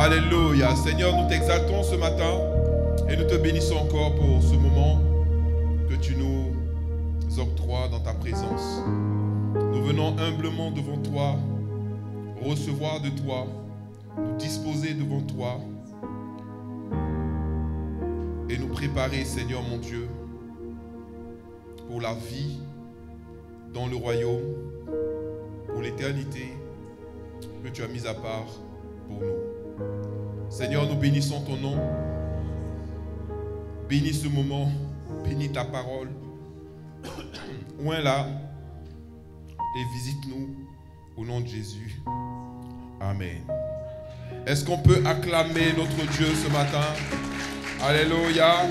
Alléluia. Seigneur, nous t'exaltons ce matin et nous te bénissons encore pour ce moment que tu nous octroies dans ta présence. Nous venons humblement devant toi, recevoir de toi, nous disposer devant toi et nous préparer, Seigneur mon Dieu, pour la vie dans le royaume, pour l'éternité que tu as mise à part pour nous. Seigneur, nous bénissons ton nom. Bénis ce moment, bénis ta parole. Oins-la et visite-nous au nom de Jésus. Amen. Est-ce qu'on peut acclamer notre Dieu ce matin? Alléluia.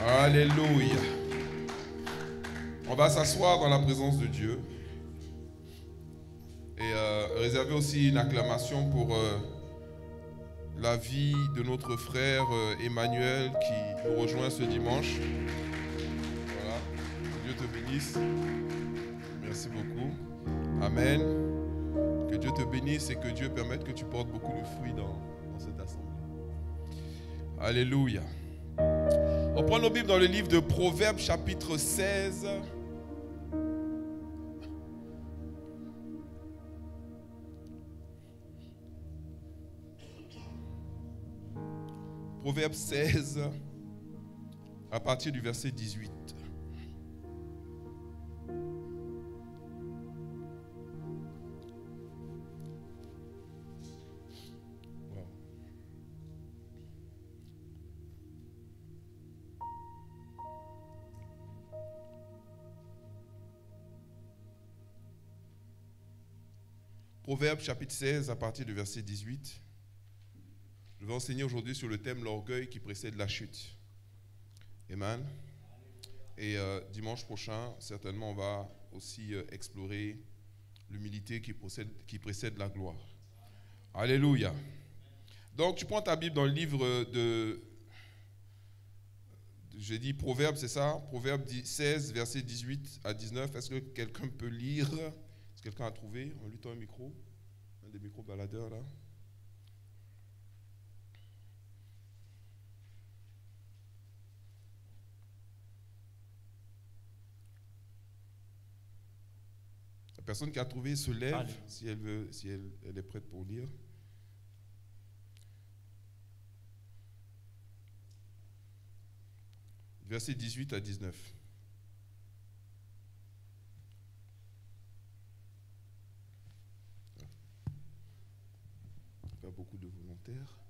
Alléluia. On va s'asseoir dans la présence de Dieu. Et réserver aussi une acclamation pour la vie de notre frère Emmanuel qui nous rejoint ce dimanche. Voilà. Que Dieu te bénisse. Merci beaucoup. Amen. Que Dieu te bénisse et que Dieu permette que tu portes beaucoup de fruits dans cette assemblée. Alléluia. On prend nos Bibles dans le livre de Proverbes chapitre 16. Proverbe 16, à partir du verset 18. Wow. Proverbe chapitre 16, à partir du verset 18. Je vais enseigner aujourd'hui sur le thème l'orgueil qui précède la chute. Amen. Et dimanche prochain, certainement, on va aussi explorer l'humilité qui précède la gloire. Alléluia. Donc, tu prends ta Bible dans le livre j'ai dit Proverbe, c'est ça? Proverbe 16, verset 18 à 19. Est-ce que quelqu'un peut lire? Est-ce que quelqu'un a trouvé? On lui tend un micro. Un des micros baladeurs là. La personne qui a trouvé se lève. Allez. Si elle est prête pour lire. Verset 18 à 19. Pas beaucoup de volontaires.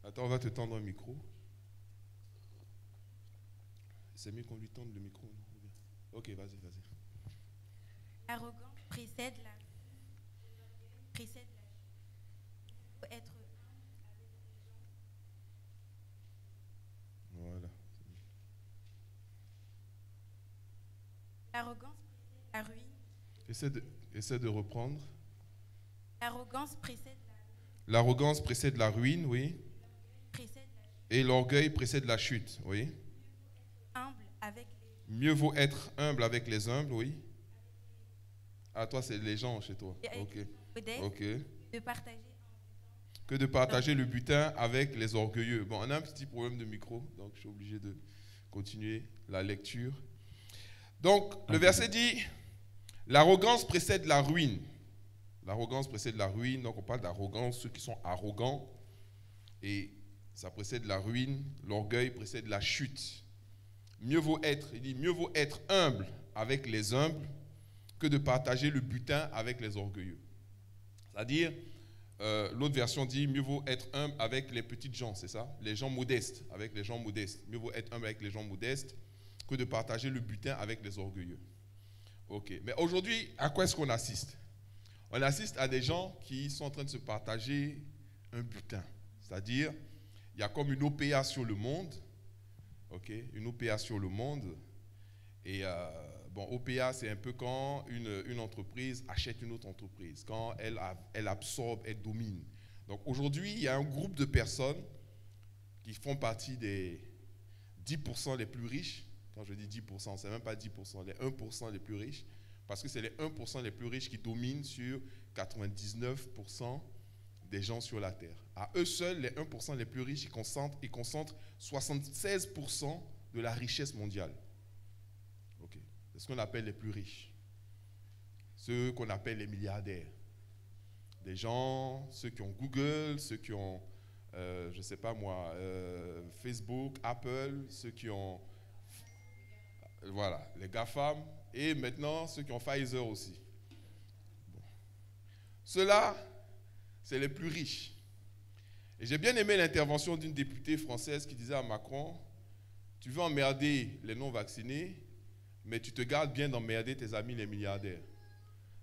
Attends, on va te tendre un micro. C'est mieux qu'on lui tende le micro. Ok, vas-y. L'arrogance précède la faut être voilà. L'arrogance précède la ruine. Essaie de reprendre. L'arrogance précède L'arrogance précède la ruine, oui. Précède et l'orgueil précède la chute, oui. Humble avec Mieux vaut être humble avec les humbles, oui. Ah, toi, c'est les gens chez toi. Ok. Ok. De partager que de partager le butin avec les orgueilleux. Bon, on a un petit problème de micro, donc je suis obligé de continuer la lecture. Donc, le verset dit, l'arrogance précède la ruine. L'arrogance précède la ruine, donc on parle d'arrogance, ceux qui sont arrogants, et ça précède la ruine, l'orgueil précède la chute. Mieux vaut être, il dit, mieux vaut être humble avec les humbles que de partager le butin avec les orgueilleux. C'est-à-dire, l'autre version dit, mieux vaut être humble avec les petites gens, c'est ça? Les gens modestes, avec les gens modestes. Mieux vaut être humble avec les gens modestes que de partager le butin avec les orgueilleux. Ok, mais aujourd'hui, à quoi est-ce qu'on assiste? On assiste à des gens qui sont en train de se partager un butin. C'est-à-dire, il y a comme une OPA sur le monde. Ok, une OPA sur le monde. Et bon, OPA, c'est un peu quand une entreprise achète une autre entreprise, quand elle absorbe, elle domine. Donc aujourd'hui, il y a un groupe de personnes qui font partie des 10% les plus riches. Quand je dis 10%, ce n'est même pas 10%, les 1% les plus riches Parce que c'est les 1% les plus riches qui dominent sur 99% des gens sur la terre. À eux seuls, les 1% les plus riches, ils concentrent 76% de la richesse mondiale. Okay. C'est ce qu'on appelle les plus riches. Ceux qu'on appelle les milliardaires. Des gens, ceux qui ont Google, ceux qui ont, je ne sais pas moi, Facebook, Apple, ceux qui ont, voilà, les GAFAM, et maintenant ceux qui ont Pfizer aussi. Bon. Ceux-là, c'est les plus riches. Et j'ai bien aimé l'intervention d'une députée française qui disait à Macron, tu veux emmerder les non-vaccinés, mais tu te gardes bien d'emmerder tes amis les milliardaires.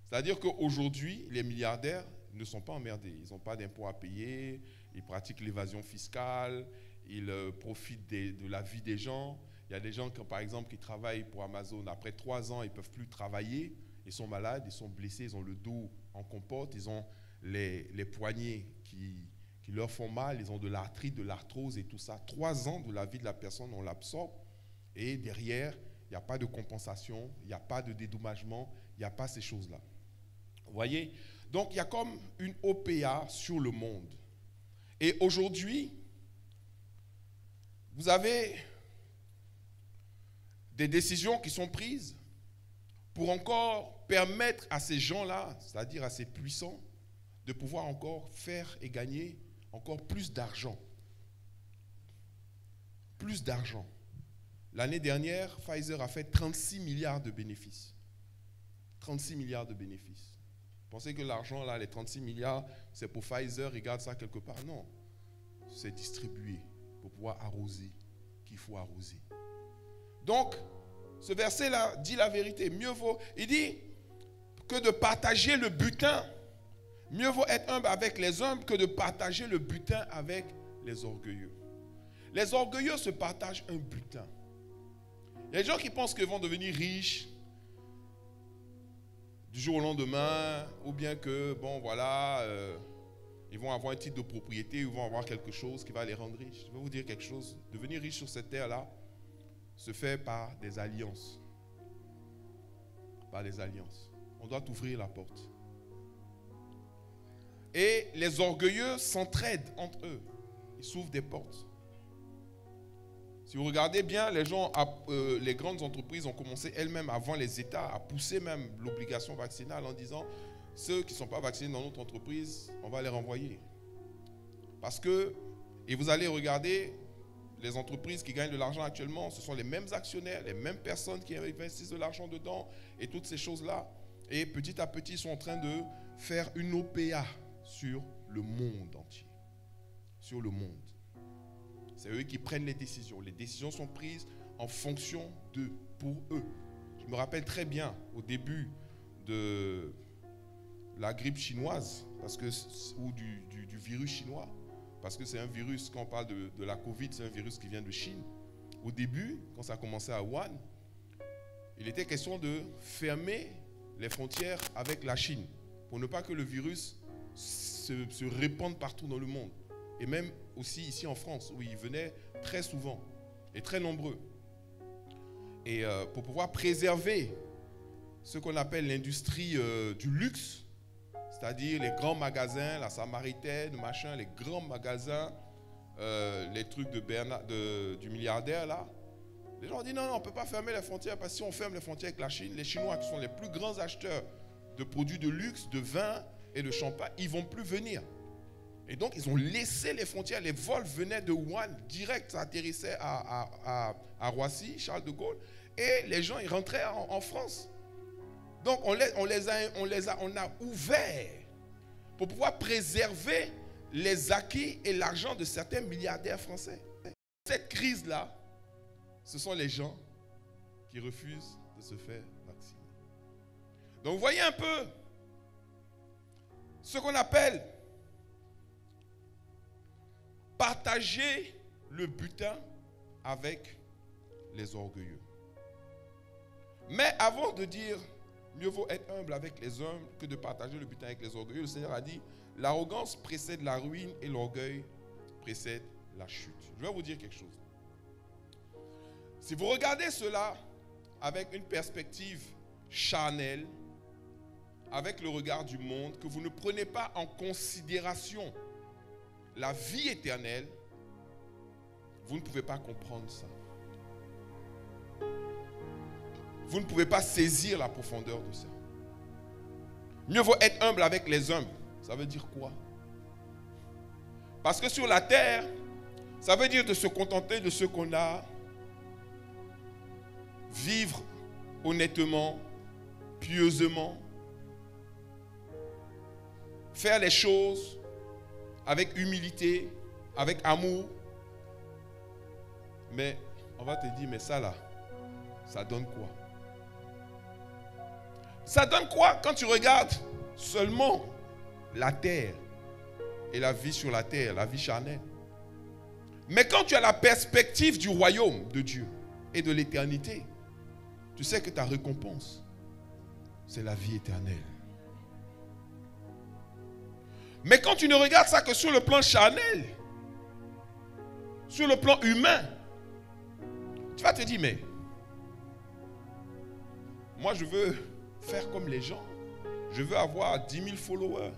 C'est-à-dire qu'aujourd'hui, les milliardaires ne sont pas emmerdés. Ils n'ont pas d'impôts à payer, ils pratiquent l'évasion fiscale, ils profitent de la vie des gens. Il y a des gens, par exemple, qui travaillent pour Amazon. Après 3 ans, ils ne peuvent plus travailler. Ils sont malades, ils sont blessés, ils ont le dos en compote, ils ont les poignets qui leur font mal, ils ont de l'arthrite, de l'arthrose et tout ça. 3 ans de la vie de la personne, on l'absorbe. Et derrière, il n'y a pas de compensation, il n'y a pas de dédommagement, il n'y a pas ces choses-là. Vous voyez? Donc, il y a comme une OPA sur le monde. Et aujourd'hui, vous avez des décisions qui sont prises pour encore permettre à ces gens-là, c'est-à-dire à ces puissants, de pouvoir encore faire et gagner encore plus d'argent. Plus d'argent. L'année dernière, Pfizer a fait 36 milliards de bénéfices. 36 milliards de bénéfices. Vous pensez que l'argent, là, les 36 milliards, c'est pour Pfizer, ils gardent ça quelque part? Non. C'est distribué pour pouvoir arroser qu'il faut arroser. Donc, ce verset-là dit la vérité. Mieux vaut, il dit que de partager le butin. Mieux vaut être humble avec les humbles que de partager le butin avec les orgueilleux. Les orgueilleux se partagent un butin. Il y a des gens qui pensent qu'ils vont devenir riches du jour au lendemain, ou bien que, bon, voilà, ils vont avoir un titre de propriété, ils vont avoir quelque chose qui va les rendre riches. Je vais vous dire quelque chose. Devenir riche sur cette terre-là se fait par des alliances. Par des alliances. On doit ouvrir la porte. Et les orgueilleux s'entraident entre eux. Ils s'ouvrent des portes. Si vous regardez bien, les grandes entreprises ont commencé elles-mêmes, avant les États, à pousser même l'obligation vaccinale en disant ceux qui ne sont pas vaccinés dans notre entreprise, on va les renvoyer. Parce que, et vous allez regarder, les entreprises qui gagnent de l'argent actuellement, ce sont les mêmes actionnaires, les mêmes personnes qui investissent de l'argent dedans et toutes ces choses-là. Et petit à petit, ils sont en train de faire une OPA sur le monde entier. Sur le monde. C'est eux qui prennent les décisions. Les décisions sont prises en fonction d'eux, pour eux. Je me rappelle très bien au début de la grippe chinoise, ou du virus chinois, parce que c'est un virus, quand on parle de la Covid, c'est un virus qui vient de Chine. Au début, quand ça a commencé à Wuhan, il était question de fermer les frontières avec la Chine, pour ne pas que le virus se répande partout dans le monde. Et même aussi ici en France, où ils venaient très souvent et très nombreux. Et pour pouvoir préserver ce qu'on appelle l'industrie du luxe, c'est-à-dire les grands magasins, la Samaritaine, machin, les grands magasins, les trucs du milliardaire là, les gens ont dit non, on ne peut pas fermer les frontières, parce que si on ferme les frontières avec la Chine, les Chinois qui sont les plus grands acheteurs de produits de luxe, de vin et de champagne, ils ne vont plus venir. Et donc, ils ont laissé les frontières. Les vols venaient de Wuhan, direct, ça atterrissait à Roissy, Charles de Gaulle. Et les gens, ils rentraient en France. Donc, on a ouvert pour pouvoir préserver les acquis et l'argent de certains milliardaires français. Cette crise-là, ce sont les gens qui refusent de se faire vacciner. Donc, vous voyez un peu ce qu'on appelle partager le butin avec les orgueilleux. Mais avant de dire mieux vaut être humble avec les hommes que de partager le butin avec les orgueilleux, le Seigneur a dit l'arrogance précède la ruine et l'orgueil précède la chute. Je vais vous dire quelque chose. Si vous regardez cela avec une perspective charnel, avec le regard du monde, que vous ne prenez pas en considération la vie éternelle, vous ne pouvez pas comprendre ça. Vous ne pouvez pas saisir la profondeur de ça. Mieux vaut être humble avec les humbles. Ça veut dire quoi? Parce que sur la terre, ça veut dire de se contenter de ce qu'on a, vivre honnêtement, pieusement, faire les choses avec humilité, avec amour. Mais on va te dire, mais ça là, ça donne quoi? Ça donne quoi quand tu regardes seulement la terre et la vie sur la terre, la vie charnelle? Mais quand tu as la perspective du royaume de Dieu et de l'éternité, tu sais que ta récompense, c'est la vie éternelle. Mais quand tu ne regardes ça que sur le plan charnel, sur le plan humain, tu vas te dire, mais moi je veux faire comme les gens. Je veux avoir 10 000 followers.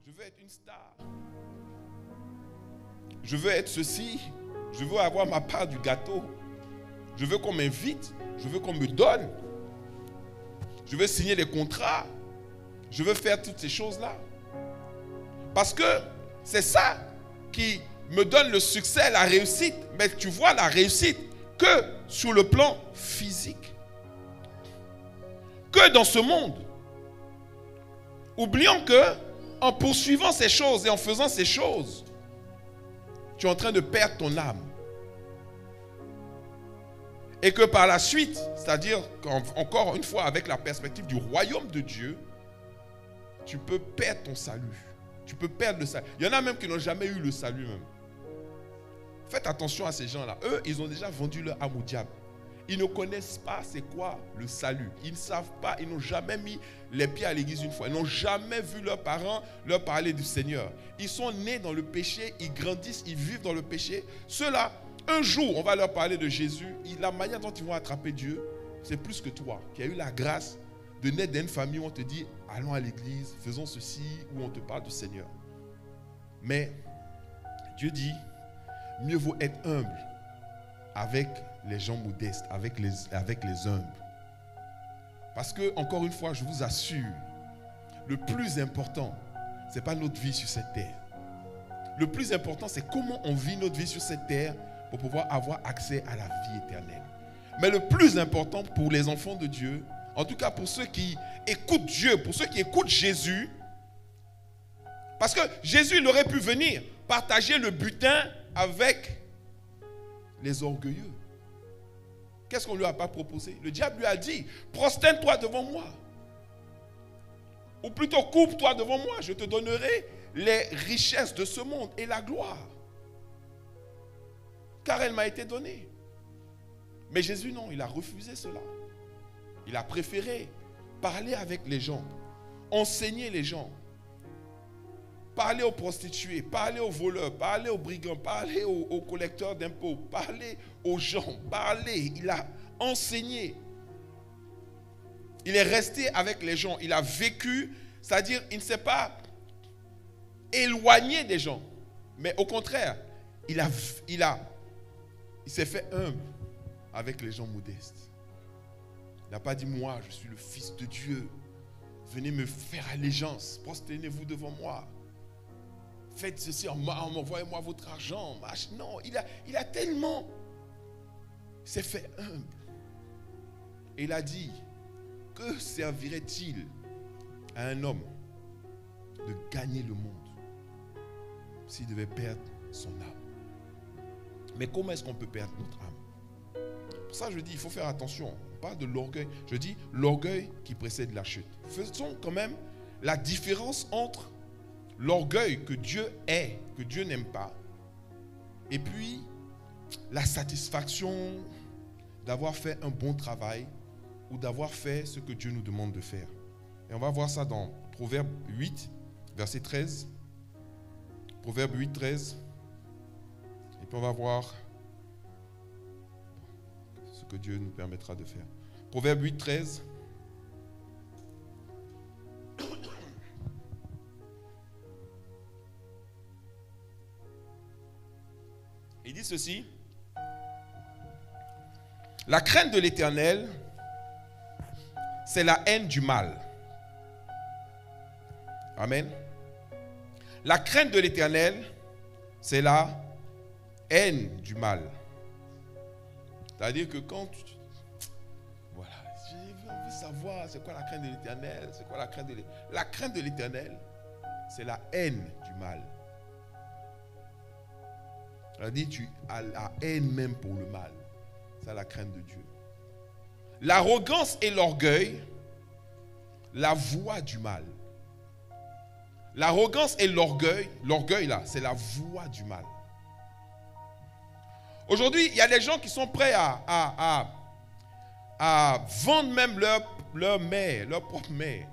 Je veux être une star. Je veux être ceci. Je veux avoir ma part du gâteau. Je veux qu'on m'invite. Je veux qu'on me donne. Je veux signer des contrats. Je veux faire toutes ces choses-là. Parce que c'est ça qui me donne le succès, la réussite. Mais tu vois la réussite que sur le plan physique. Que dans ce monde. Oublions que en poursuivant ces choses et en faisant ces choses, tu es en train de perdre ton âme. Et que par la suite, c'est-à-dire encore une fois avec la perspective du royaume de Dieu, tu peux perdre ton salut. Tu peux perdre le salut. Il y en a même qui n'ont jamais eu le salut même. Faites attention à ces gens-là. Eux, ils ont déjà vendu leur âme au diable. Ils ne connaissent pas c'est quoi le salut. Ils ne savent pas, ils n'ont jamais mis les pieds à l'église une fois. Ils n'ont jamais vu leurs parents leur parler du Seigneur. Ils sont nés dans le péché, ils grandissent, ils vivent dans le péché. Ceux-là, un jour, on va leur parler de Jésus. La manière dont ils vont attraper Dieu, c'est plus que toi, qui as eu la grâce de naître dans une famille où on te dit, allons à l'église, faisons ceci, où on te parle du Seigneur. Mais Dieu dit, mieux vaut être humble avec les gens modestes, avec les humbles. Parce que, encore une fois, je vous assure, le plus important, ce n'est pas notre vie sur cette terre. Le plus important, c'est comment on vit notre vie sur cette terre pour pouvoir avoir accès à la vie éternelle. Mais le plus important pour les enfants de Dieu, en tout cas pour ceux qui écoutent Dieu, pour ceux qui écoutent Jésus, parce que Jésus, il aurait pu venir partager le butin avec les orgueilleux. Qu'est-ce qu'on ne lui a pas proposé? Le diable lui a dit, prosterne-toi devant moi. Ou plutôt, coupe-toi devant moi, je te donnerai les richesses de ce monde et la gloire. Car elle m'a été donnée. Mais Jésus, non, il a refusé cela. Il a préféré parler avec les gens, enseigner les gens, parler aux prostituées, parler aux voleurs, parler aux brigands, parler aux collecteurs d'impôts, parler aux gens, parler. Il a enseigné. Il est resté avec les gens. Il a vécu, c'est-à-dire il ne s'est pas éloigné des gens. Mais au contraire, il s'est fait humble avec les gens modestes. Il n'a pas dit, moi, je suis le Fils de Dieu. Venez me faire allégeance. Prosternez-vous devant moi. Faites ceci, envoyez-moi votre argent. Non, il a tellement... Il s'est fait humble. Et il a dit, que servirait-il à un homme de gagner le monde s'il devait perdre son âme? Mais comment est-ce qu'on peut perdre notre âme? Pour ça, je dis, il faut faire attention. On parle de l'orgueil. Je dis, l'orgueil qui précède la chute. Faisons quand même la différence entre l'orgueil que Dieu est, que Dieu n'aime pas, et puis la satisfaction d'avoir fait un bon travail ou d'avoir fait ce que Dieu nous demande de faire. Et on va voir ça dans Proverbe 8, verset 13. Proverbe 8, 13. Et puis on va voir ce que Dieu nous permettra de faire. Proverbe 8, 13. Il dit ceci. La crainte de l'Éternel, c'est la haine du mal. Amen. La crainte de l'Éternel, c'est la haine du mal. C'est-à-dire que quand tu... Voilà, j'ai envie de savoir c'est quoi la crainte de l'Éternel, c'est quoi la crainte de l'Éternel. La crainte de l'Éternel, c'est la haine du mal. C'est-à-dire tu as la haine même pour le mal. C'est la crainte de Dieu. L'arrogance et l'orgueil, la voie du mal. L'arrogance et l'orgueil là, c'est la voie du mal. Aujourd'hui, il y a des gens qui sont prêts à vendre même leur mère, leur propre mère,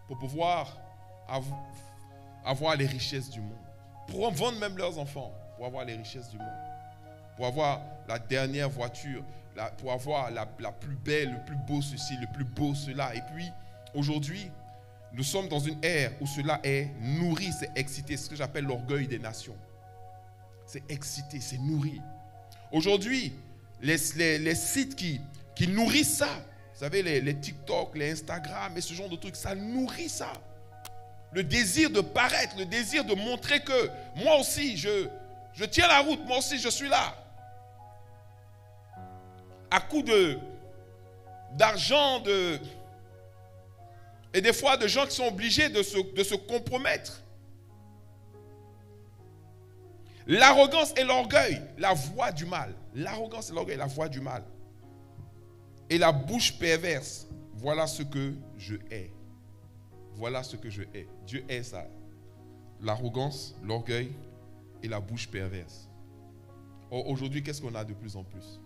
pour pouvoir avoir les richesses du monde. Pour vendre même leurs enfants, pour avoir les richesses du monde. Pour avoir la dernière voiture, pour avoir la plus belle, le plus beau ceci, le plus beau cela. Et puis, aujourd'hui, nous sommes dans une ère où cela est nourri, c'est excité. C'est ce que j'appelle l'orgueil des nations. C'est excité, c'est nourri. Aujourd'hui, les sites qui nourrissent ça, vous savez, les TikTok, les Instagram et ce genre de trucs, ça nourrit ça. Le désir de paraître, le désir de montrer que moi aussi, je tiens la route, moi aussi, je suis là. À coup d'argent, et des fois de gens qui sont obligés de se compromettre. L'arrogance et l'orgueil, la voie du mal. L'arrogance et l'orgueil, la voie du mal. Et la bouche perverse, voilà ce que je hais. Voilà ce que je hais. Dieu hait ça. L'arrogance, l'orgueil et la bouche perverse. Or, aujourd'hui, qu'est-ce qu'on a de plus en plus?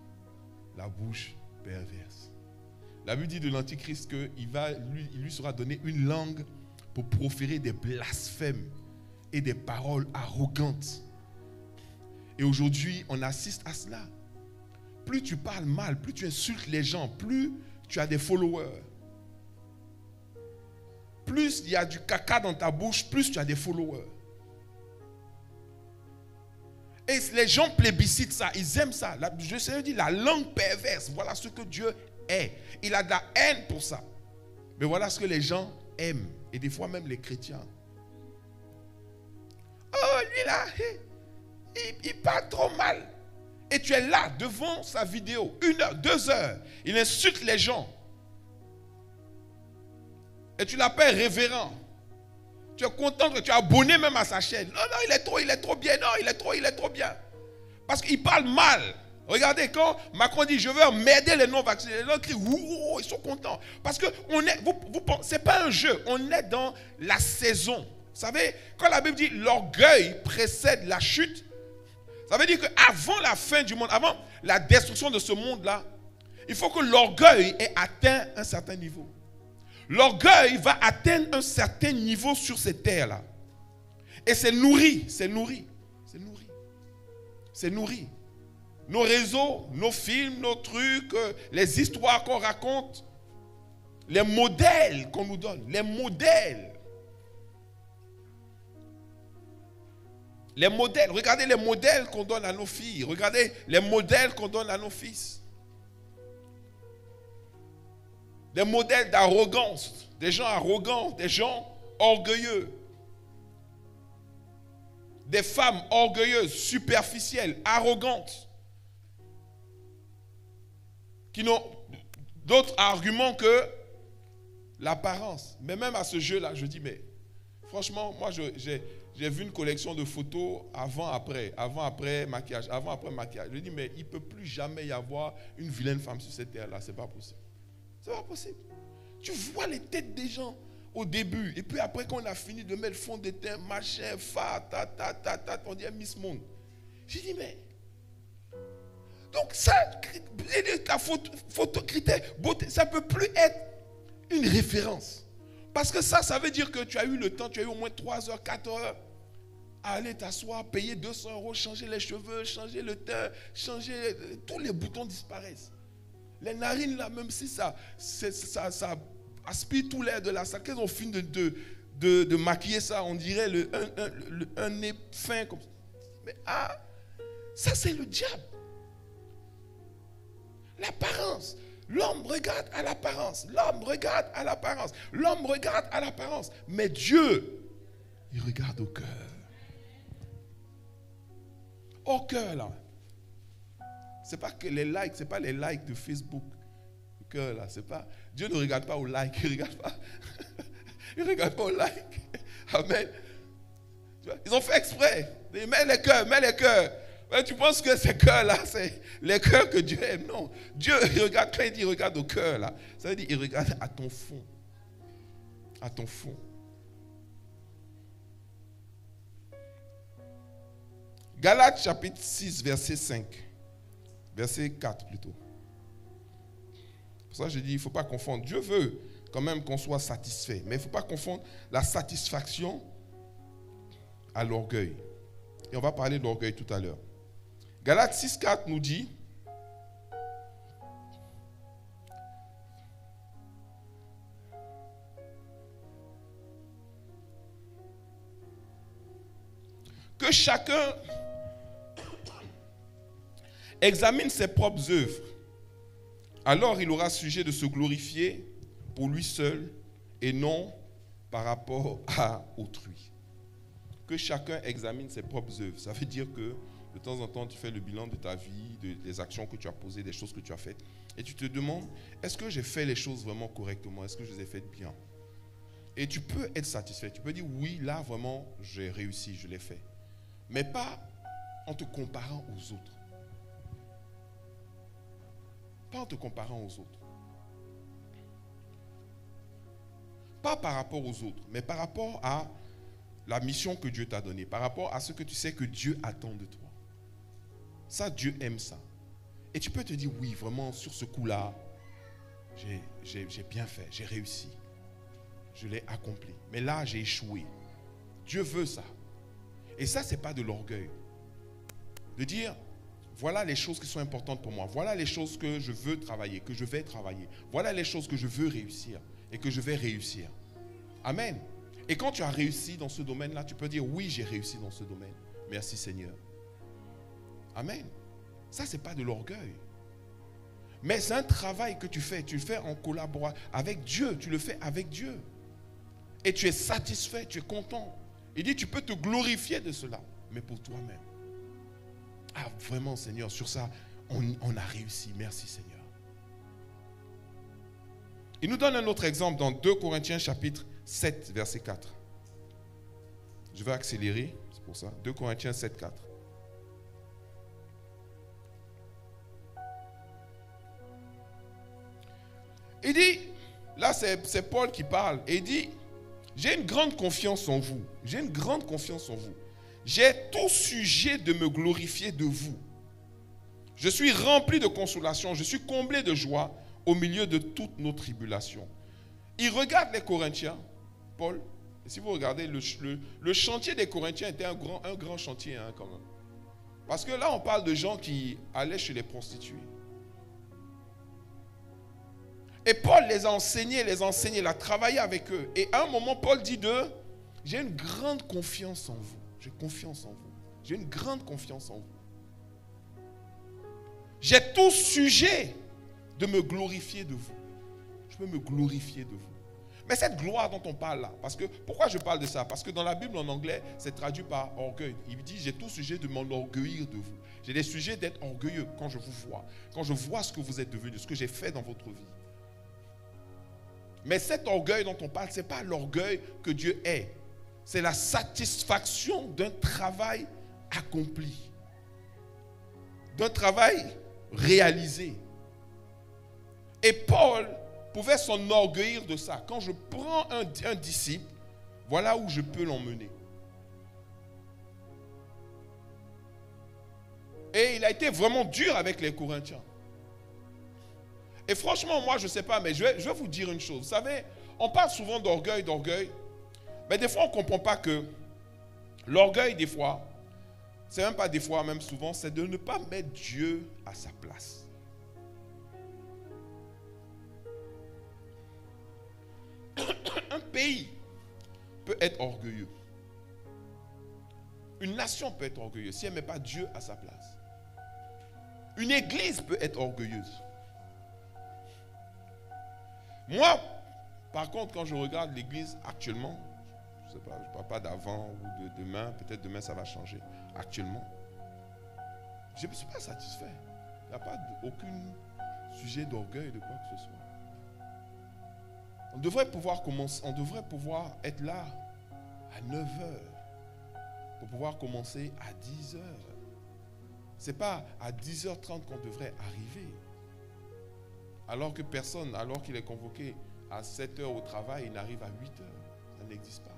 La bouche perverse. La Bible dit de l'Antichrist qu'il lui sera donné une langue pour proférer des blasphèmes et des paroles arrogantes. Et aujourd'hui, on assiste à cela. Plus tu parles mal, plus tu insultes les gens, plus tu as des followers. Plus il y a du caca dans ta bouche, plus tu as des followers. Et les gens plébiscitent ça, ils aiment ça. Je sais dire la langue perverse, voilà ce que Dieu est. Il a de la haine pour ça. Mais voilà ce que les gens aiment. Et des fois même les chrétiens. Oh, lui là, il parle trop mal. Et tu es là devant sa vidéo, 1 heure, 2 heures. Il insulte les gens. Et tu l'appelles révérend. Tu es content que tu es abonné même à sa chaîne. Non, il est trop bien. Non, il est trop bien. Parce qu'il parle mal. Regardez, quand Macron dit je veux emmerder les non-vaccinés, les gens crient ouh, ils sont contents. Parce que c'est pas un jeu, on est dans la saison. Vous savez, quand la Bible dit l'orgueil précède la chute, ça veut dire qu'avant la fin du monde, avant la destruction de ce monde-là, il faut que l'orgueil ait atteint un certain niveau. L'orgueil va atteindre un certain niveau sur ces terres-là. Et c'est nourri. Nos réseaux, nos films, nos trucs, les histoires qu'on raconte, les modèles qu'on nous donne, les modèles. Regardez les modèles qu'on donne à nos filles, regardez les modèles qu'on donne à nos fils. Des modèles d'arrogance, des gens arrogants, des gens orgueilleux. Des femmes orgueilleuses, superficielles, arrogantes, qui n'ont d'autres arguments que l'apparence. Mais même à ce jeu-là, je dis, mais franchement, moi j'ai vu une collection de photos avant-après maquillage, avant-après maquillage. Je dis, mais il ne peut plus jamais y avoir une vilaine femme sur cette terre-là, c'est pas possible. C'est pas possible. Tu vois les têtes des gens au début, et puis après quand on a fini de mettre le fond de teint, machin, on dit Miss Monde. J'ai dit, mais donc ça, la photo critère, beauté, ça ne peut plus être une référence. Parce que ça veut dire que tu as eu le temps, tu as eu au moins 3 heures, 4 heures à aller t'asseoir, payer 200 €, changer les cheveux, changer le teint, tous les boutons disparaissent. Les narines là, même si ça aspire tout l'air de la salle, qu'elles ont fini de maquiller ça, on dirait un nez fin comme ça. Mais ça c'est le diable. L'apparence. L'homme regarde à l'apparence. L'homme regarde à l'apparence. L'homme regarde à l'apparence. Mais Dieu, il regarde au cœur. Au cœur là. C'est pas que les likes, c'est pas les likes de Facebook. Le cœur là, c'est pas. Dieu ne regarde pas aux likes, il regarde pas. Il regarde pas aux likes. Amen. Ils ont fait exprès. Ils mettent les cœurs, mets les cœurs. Mais tu penses que ces cœurs-là, c'est les cœurs que Dieu aime? Non. Dieu, il regarde, quand il dit il regarde au cœur, là, ça veut dire il regarde à ton fond. À ton fond. Galates chapitre 6, verset 5. Verset 4 plutôt. Pour ça, je dis, il ne faut pas confondre. Dieu veut quand même qu'on soit satisfait. Mais il ne faut pas confondre la satisfaction à l'orgueil. Et on va parler de l'orgueil tout à l'heure. Galates 6, 4 nous dit que chacun examine ses propres œuvres. Alors il aura sujet de se glorifier pour lui seul et non par rapport à autrui. Que chacun examine ses propres œuvres. Ça veut dire que de temps en temps, tu fais le bilan de ta vie, des actions que tu as posées, des choses que tu as faites. Et tu te demandes, est-ce que j'ai fait les choses vraiment correctement? Est-ce que je les ai faites bien? Et tu peux être satisfait. Tu peux dire, oui, là, vraiment, j'ai réussi, je l'ai fait. Mais pas en te comparant aux autres. Pas en te comparant aux autres. Pas par rapport aux autres, mais par rapport à la mission que Dieu t'a donnée, par rapport à ce que tu sais que Dieu attend de toi. Ça, Dieu aime ça. Et tu peux te dire, oui, vraiment, sur ce coup-là, j'ai bien fait, j'ai réussi. Je l'ai accompli. Mais là, j'ai échoué. Dieu veut ça. Et ça, ce n'est pas de l'orgueil. De dire, voilà les choses qui sont importantes pour moi. Voilà les choses que je veux travailler, que je vais travailler. Voilà les choses que je veux réussir et que je vais réussir. Amen. Et quand tu as réussi dans ce domaine-là, tu peux dire, oui, j'ai réussi dans ce domaine. Merci Seigneur. Amen. Ça, ce n'est pas de l'orgueil. Mais c'est un travail que tu le fais en collaboration avec Dieu. Tu le fais avec Dieu. Et tu es satisfait, tu es content. Il dit, tu peux te glorifier de cela, mais pour toi-même. Ah, vraiment, Seigneur, sur ça, on a réussi. Merci, Seigneur. Il nous donne un autre exemple dans 2 Corinthiens chapitre 7, verset 4. Je vais accélérer, c'est pour ça. 2 Corinthiens 7, 4. Il dit, là c'est Paul qui parle, et il dit, j'ai une grande confiance en vous. J'ai une grande confiance en vous. J'ai tout sujet de me glorifier de vous. Je suis rempli de consolation, je suis comblé de joie au milieu de toutes nos tribulations. Il regarde les Corinthiens, Paul, et si vous regardez, le chantier des Corinthiens était un grand chantier quand même. Parce que là, on parle de gens qui allaient chez les prostituées. Et Paul les a enseignés, il a travaillé avec eux. Et à un moment, Paul dit d'eux, j'ai une grande confiance en vous. J'ai confiance en vous. J'ai une grande confiance en vous. J'ai tout sujet de me glorifier de vous. Je peux me glorifier de vous. Mais cette gloire dont on parle là, parce que, pourquoi je parle de ça? Parce que dans la Bible en anglais, c'est traduit par orgueil. Il dit, j'ai tout sujet de m'enorgueillir de vous. J'ai des sujets d'être orgueilleux quand je vous vois. Quand je vois ce que vous êtes devenu, ce que j'ai fait dans votre vie. Mais cet orgueil dont on parle, ce n'est pas l'orgueil que Dieu est. C'est la satisfaction d'un travail accompli. D'un travail réalisé. Et Paul pouvait s'enorgueillir de ça. Quand je prends un disciple, voilà où je peux l'emmener. Et il a été vraiment dur avec les Corinthiens. Et franchement, moi, je ne sais pas, mais je vais vous dire une chose. Vous savez, on parle souvent d'orgueil. Mais des fois, on ne comprend pas que l'orgueil, des fois, c'est même pas des fois, même souvent, c'est de ne pas mettre Dieu à sa place. pays peut être orgueilleux. Une nation peut être orgueilleuse si elle ne met pas Dieu à sa place. Une église peut être orgueilleuse. Moi, par contre, quand je regarde l'église actuellement, je ne sais pas, je ne parle pas d'avant ou de demain, peut-être demain ça va changer. Actuellement, je ne suis pas satisfait. Il n'y a pas aucun sujet d'orgueil de quoi que ce soit. On devrait pouvoir commencer, on devrait pouvoir être là à 9h pour pouvoir commencer à 10h. Ce n'est pas à 10h30 qu'on devrait arriver. Alors que personne, alors qu'il est convoqué à 7h au travail, il n'arrive à 8h. Ça n'existe pas.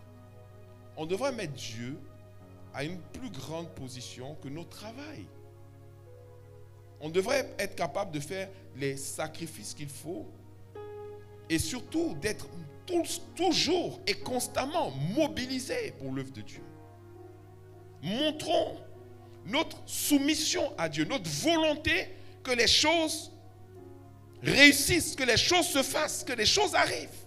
On devrait mettre Dieu à une plus grande position que notre travail. On devrait être capable de faire les sacrifices qu'il faut et surtout d'être toujours et constamment mobilisé pour l'œuvre de Dieu. Montrons notre soumission à Dieu, notre volonté que les choses réussissent, que les choses se fassent, que les choses arrivent.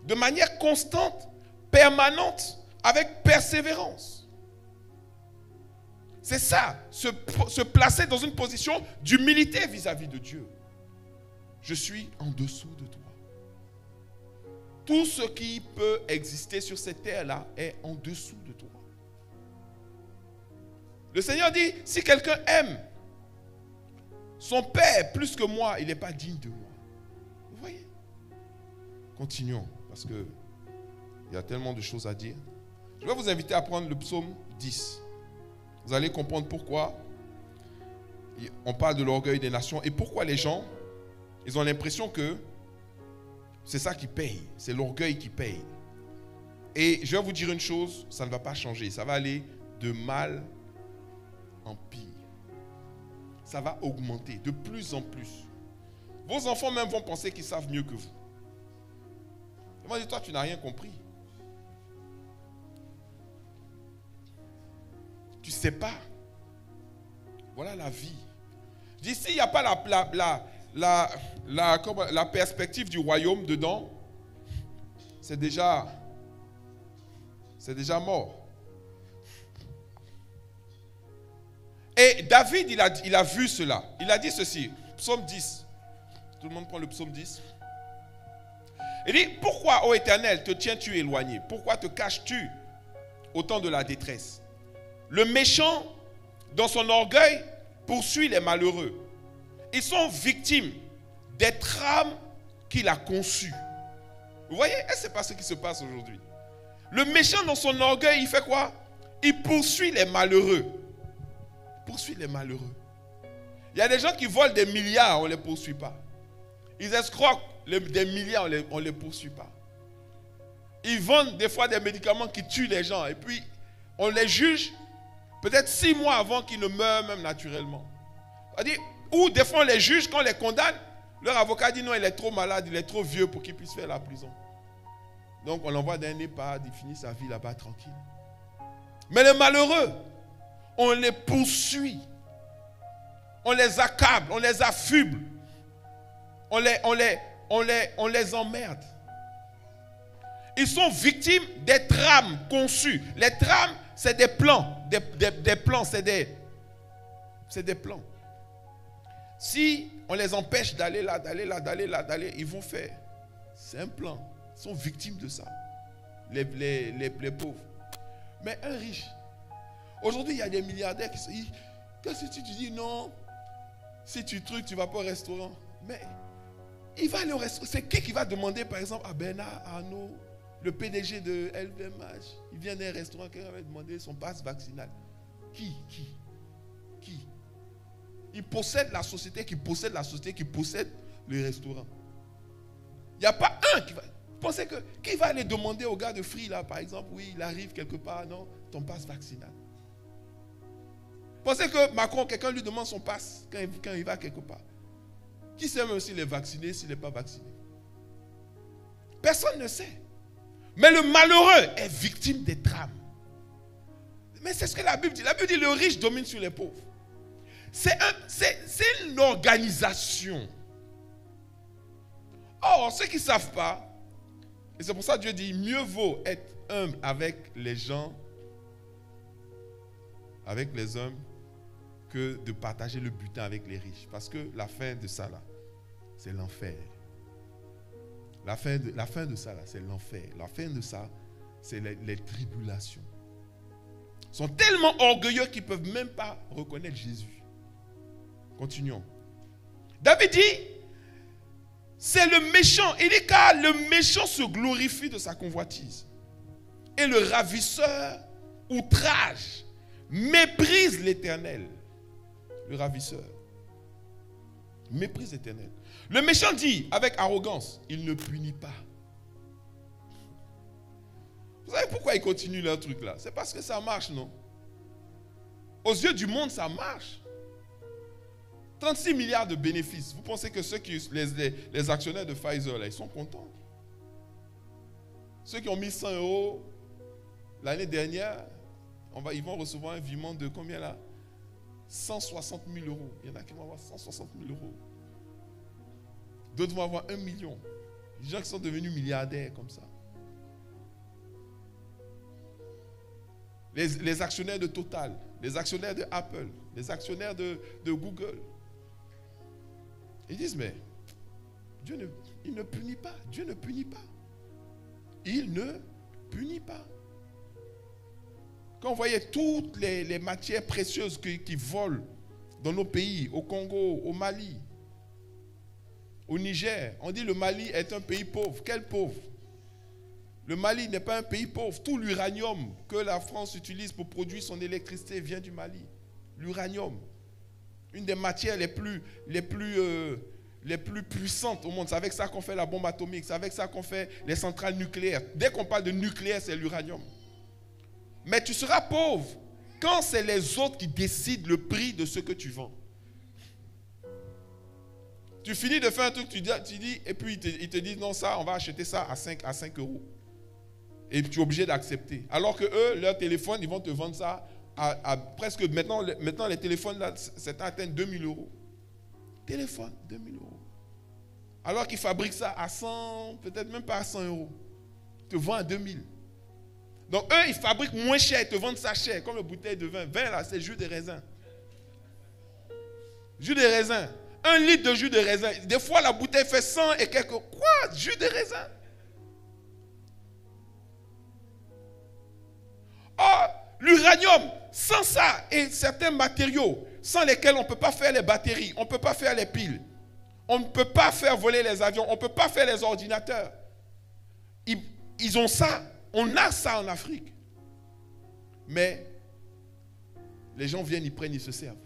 De manière constante, permanente, avec persévérance. C'est ça, se placer dans une position d'humilité vis-à-vis de Dieu. Je suis en dessous de toi. Tout ce qui peut exister sur cette terre-là est en dessous de toi. Le Seigneur dit, si quelqu'un aime son père plus que moi, il n'est pas digne de moi. Vous voyez? Continuons, parce qu'il y a tellement de choses à dire. Je vais vous inviter à prendre le psaume 10. Vous allez comprendre pourquoi on parle de l'orgueil des nations et pourquoi les gens, ils ont l'impression que c'est ça qui paye, c'est l'orgueil qui paye. Et je vais vous dire une chose, ça ne va pas changer, ça va aller de mal en pire. Ça va augmenter de plus en plus. Vos enfants même vont penser qu'ils savent mieux que vous. Et moi, je dis, toi, tu n'as rien compris. Tu ne sais pas. Voilà la vie. Je dis, s'il n'y a pas la perspective du royaume dedans, c'est déjà mort. Et David, il a vu cela. Il a dit ceci, psaume 10. Tout le monde prend le psaume 10. Il dit, pourquoi, ô Éternel, te tiens-tu éloigné? Pourquoi te caches-tu au temps de la détresse? Le méchant, dans son orgueil, poursuit les malheureux. Ils sont victimes des trames qu'il a conçues. Vous voyez, et c'est pas ce qui se passe aujourd'hui. Le méchant, dans son orgueil, il fait quoi? Il poursuit les malheureux. Il poursuit les malheureux. Il y a des gens qui volent des milliards, on ne les poursuit pas. Ils escroquent des milliards, on ne les poursuit pas. Ils vendent des fois des médicaments qui tuent les gens et puis on les juge peut-être 6 mois avant qu'ils ne meurent même naturellement. Ou des fois on les juge, quand on les condamne, leur avocat dit non, il est trop malade, il est trop vieux pour qu'il puisse faire la prison. Donc on l'envoie dans un EHPAD, il finit sa vie là-bas tranquille. Mais les malheureux, on les poursuit, on les accable, on les affuble, on les emmerde. Ils sont victimes des trames conçues. Les trames, c'est des plans, des plans, c'est des plans. Si on les empêche d'aller là, ils vont faire. C'est un plan. Ils sont victimes de ça. Les pauvres. Mais un riche. Aujourd'hui, il y a des milliardaires qui se disent, qu'est-ce que tu dis? Non, si tu trucs, tu ne vas pas au restaurant. Mais il va aller au restaurant. C'est qui va demander, par exemple, à Bernard Arnault, le PDG de LVMH, il vient d'un restaurant, quelqu'un va demander son passe vaccinal. Qui? Il possède la société qui possède le restaurant. Il n'y a pas un qui va... Pensez que qui va aller demander au gars de Free, là, par exemple, oui, il arrive quelque part, non, ton passe vaccinal. Pensez que Macron, quelqu'un lui demande son passe quand il va quelque part. Qui sait même s'il est vacciné, s'il n'est pas vacciné? Personne ne sait. Mais le malheureux est victime des trames. Mais c'est ce que la Bible dit. La Bible dit le riche domine sur les pauvres. C'est une organisation. Or, ceux qui ne savent pas, Et c'est pour ça que Dieu dit, mieux vaut être humble avec les gens, avec les hommes, que de partager le butin avec les riches. Parce que la fin de ça, là, c'est l'enfer. La fin de ça, là, c'est l'enfer. La fin de ça, c'est les tribulations. Ils sont tellement orgueilleux qu'ils ne peuvent même pas reconnaître Jésus. Continuons. David dit, c'est le méchant. Il dit car le méchant se glorifie de sa convoitise. Et le ravisseur outrage, méprise l'Éternel. Le ravisseur méprise l'Éternel. Le méchant dit avec arrogance, il ne punit pas. Vous savez pourquoi ils continuent leur truc là? C'est parce que ça marche, non? Aux yeux du monde, ça marche. 36 milliards de bénéfices. Vous pensez que les actionnaires de Pfizer, là, ils sont contents? Ceux qui ont mis 100 € l'année dernière, ils vont recevoir un virement de combien là? 160 000 €. Il y en a qui vont avoir 160 000 €. D'autres vont avoir 1 million. Les gens qui sont devenus milliardaires comme ça. Les actionnaires de Total, les actionnaires de Apple, les actionnaires de Google. Ils disent, mais il ne punit pas. Dieu ne punit pas. Il ne punit pas. Quand on voyait toutes les matières précieuses qui volent dans nos pays, au Congo, au Mali, au Niger, on dit le Mali est un pays pauvre. Quel pauvre? Le Mali n'est pas un pays pauvre. Tout l'uranium que la France utilise pour produire son électricité vient du Mali. L'uranium, une des matières les plus puissantes au monde. C'est avec ça qu'on fait la bombe atomique. C'est avec ça qu'on fait les centrales nucléaires. Dès qu'on parle de nucléaire, c'est l'uranium. Mais tu seras pauvre quand c'est les autres qui décident le prix de ce que tu vends. Tu finis de faire un truc, tu dis, et puis ils te disent, non, ça, on va acheter ça à 5 €. Et tu es obligé d'accepter. Alors que eux, leur téléphone, ils vont te vendre ça à presque, maintenant les téléphones, là, c'est atteint 2 000 €. Téléphone, 2 000 €. Alors qu'ils fabriquent ça à 100, peut-être même pas à 100 €. Ils te vendent à 2 000. Donc eux, ils fabriquent moins cher, ils te vendent ça cher, comme le bouteille de vin. Vin, là, c'est jus de raisin. Jus de raisin. 1 litre de jus de raisin. Des fois, la bouteille fait 100 et quelques... Quoi? Jus de raisin? Oh, l'uranium, sans ça et certains matériaux, sans lesquels on ne peut pas faire les batteries, on ne peut pas faire les piles, on ne peut pas faire voler les avions, on ne peut pas faire les ordinateurs. Ils ont ça. On a ça en Afrique. Mais les gens viennent, ils prennent, ils se servent.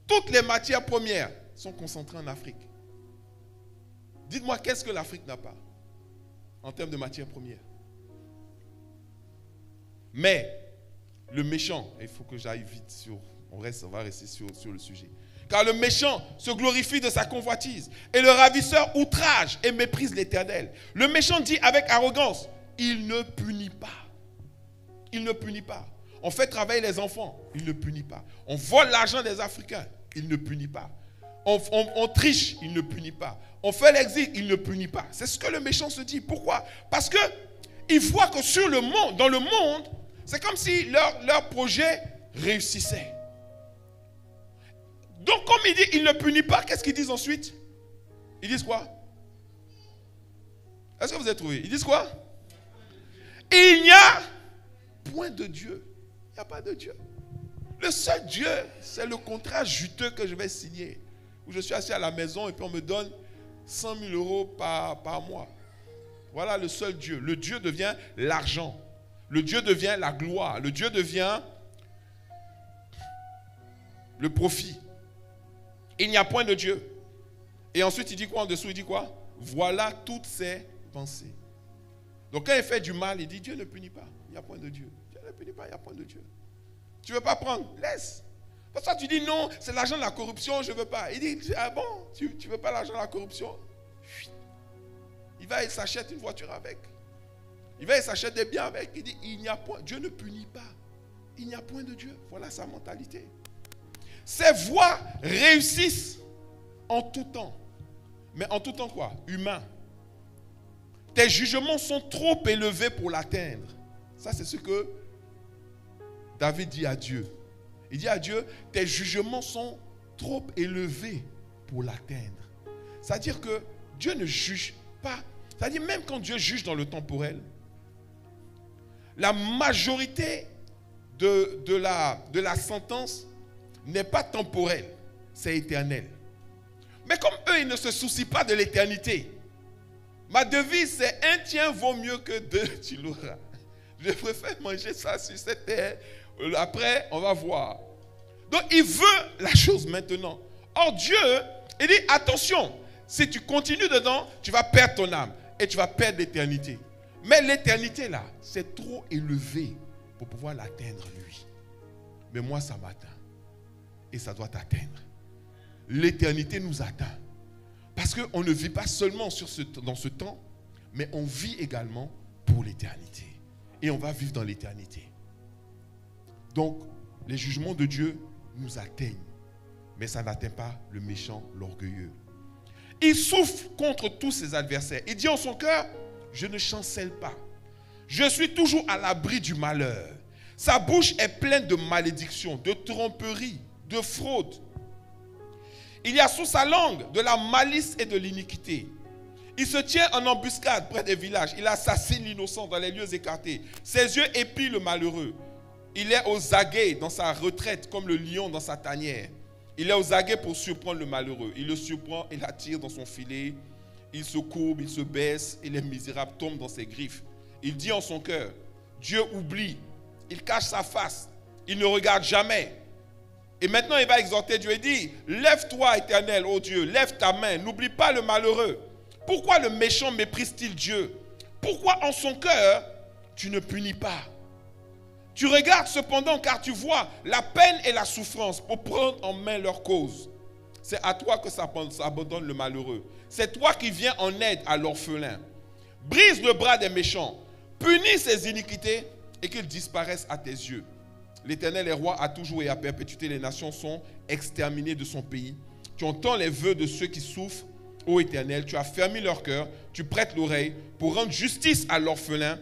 Toutes les matières premières sont concentrées en Afrique. Dites-moi, qu'est-ce que l'Afrique n'a pas en termes de matières premières? Mais le méchant, il faut que j'aille vite on va rester sur le sujet. Car le méchant se glorifie de sa convoitise et le ravisseur outrage et méprise l'Éternel. Le méchant dit avec arrogance, il ne punit pas. Il ne punit pas. On fait travailler les enfants, il ne punit pas. On vole l'argent des Africains, il ne punit pas. On triche, il ne punit pas. On fait l'exil, il ne punit pas. C'est ce que le méchant se dit. Pourquoi? Parce qu'il voit que sur le monde, dans le monde, c'est comme si leur projet réussissait. Donc, comme il dit, il ne punit pas, qu'est-ce qu'ils disent ensuite? Ils disent quoi? Est-ce que vous avez trouvé? Ils disent quoi? Il n'y a point de Dieu. Il n'y a pas de Dieu. Le seul Dieu, c'est le contrat juteux que je vais signer. Où je suis assis à la maison et puis on me donne 100 000 € par mois. Voilà le seul Dieu. Le Dieu devient l'argent. Le Dieu devient la gloire. Le Dieu devient le profit. Il n'y a point de Dieu. Et ensuite, il dit quoi en dessous? Il dit quoi? Voilà toutes ses pensées. Donc, quand il fait du mal, il dit Dieu ne punit pas. Il n'y a point de Dieu. Dieu ne punit pas, il n'y a point de Dieu. Tu ne veux pas prendre? Laisse. Pour ça, tu dis non, c'est l'argent de la corruption, je ne veux pas. Il dit, ah bon, tu ne veux pas l'argent de la corruption? Il va et s'achète une voiture avec. Il va et s'achète des biens avec. Il dit, il n'y a point, Dieu ne punit pas. Il n'y a point de Dieu. Voilà sa mentalité. Ses voies réussissent en tout temps. Mais en tout temps quoi? Humain. tes jugements sont trop élevés pour l'atteindre. Ça, c'est ce que David dit à Dieu. Il dit à Dieu, tes jugements sont trop élevés pour l'atteindre. C'est-à-dire que Dieu ne juge pas. C'est-à-dire même quand Dieu juge dans le temporel, la majorité de la sentence n'est pas temporelle, c'est éternel. Mais comme eux, ils ne se soucient pas de l'éternité, ma devise c'est un tien vaut mieux que deux, tu l'auras. Je préfère manger ça sur cette terre, après on va voir. Donc il veut la chose maintenant. Or Dieu, il dit attention, si tu continues dedans, tu vas perdre ton âme et tu vas perdre l'éternité. Mais l'éternité là, c'est trop élevé pour pouvoir l'atteindre lui. Mais moi ça m'atteint. Et ça doit t'atteindre. L'éternité nous atteint. Parce qu'on ne vit pas seulement dans ce temps, mais on vit également pour l'éternité. Et on va vivre dans l'éternité. Donc, les jugements de Dieu nous atteignent. Mais ça n'atteint pas le méchant, l'orgueilleux. Il souffle contre tous ses adversaires. Il dit en son cœur, je ne chancelle pas. Je suis toujours à l'abri du malheur. Sa bouche est pleine de malédictions, de tromperies, de fraude. Il y a sous sa langue de la malice et de l'iniquité. Il se tient en embuscade près des villages. Il assassine l'innocent dans les lieux écartés. Ses yeux épient le malheureux. Il est aux aguets dans sa retraite comme le lion dans sa tanière. Il est aux aguets pour surprendre le malheureux. Il le surprend et l'attire dans son filet. Il se courbe, il se baisse et les misérables tombent dans ses griffes. Il dit en son cœur, Dieu oublie. Il cache sa face. Il ne regarde jamais. Et maintenant, il va exhorter Dieu et dit, lève-toi, Éternel, ô Dieu, lève ta main, n'oublie pas le malheureux. Pourquoi le méchant méprise-t-il Dieu? Pourquoi en son cœur, tu ne punis pas? Tu regardes cependant, car tu vois la peine et la souffrance pour prendre en main leur cause. C'est à toi que s'abandonne le malheureux. C'est toi qui viens en aide à l'orphelin. Brise le bras des méchants, punis ses iniquités et qu'ils disparaissent à tes yeux. L'Éternel est roi à toujours et à perpétuité. Les nations sont exterminées de son pays. Tu entends les vœux de ceux qui souffrent, ô Éternel. Tu as fermé leur cœur. Tu prêtes l'oreille pour rendre justice à l'orphelin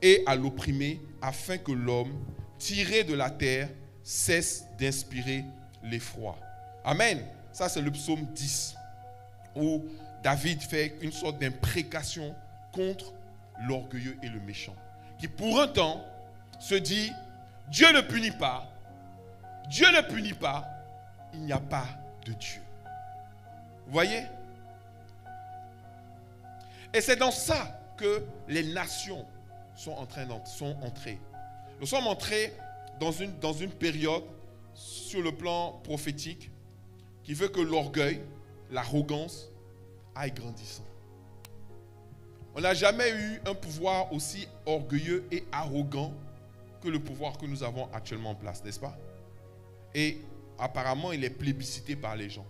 et à l'opprimé, afin que l'homme, tiré de la terre, cesse d'inspirer l'effroi. Amen. Ça, c'est le psaume 10, où David fait une sorte d'imprécation contre l'orgueilleux et le méchant, qui pour un temps se dit, Dieu ne punit pas, Dieu ne punit pas, il n'y a pas de Dieu. Vous voyez? Et c'est dans ça que les nations sont entrées. Nous sommes entrés dans une période sur le plan prophétique qui veut que l'orgueil, l'arrogance aille grandissant. On n'a jamais eu un pouvoir aussi orgueilleux et arrogant que le pouvoir que nous avons actuellement en place, n'est-ce pas? Et apparemment, il est plébiscité par les gens.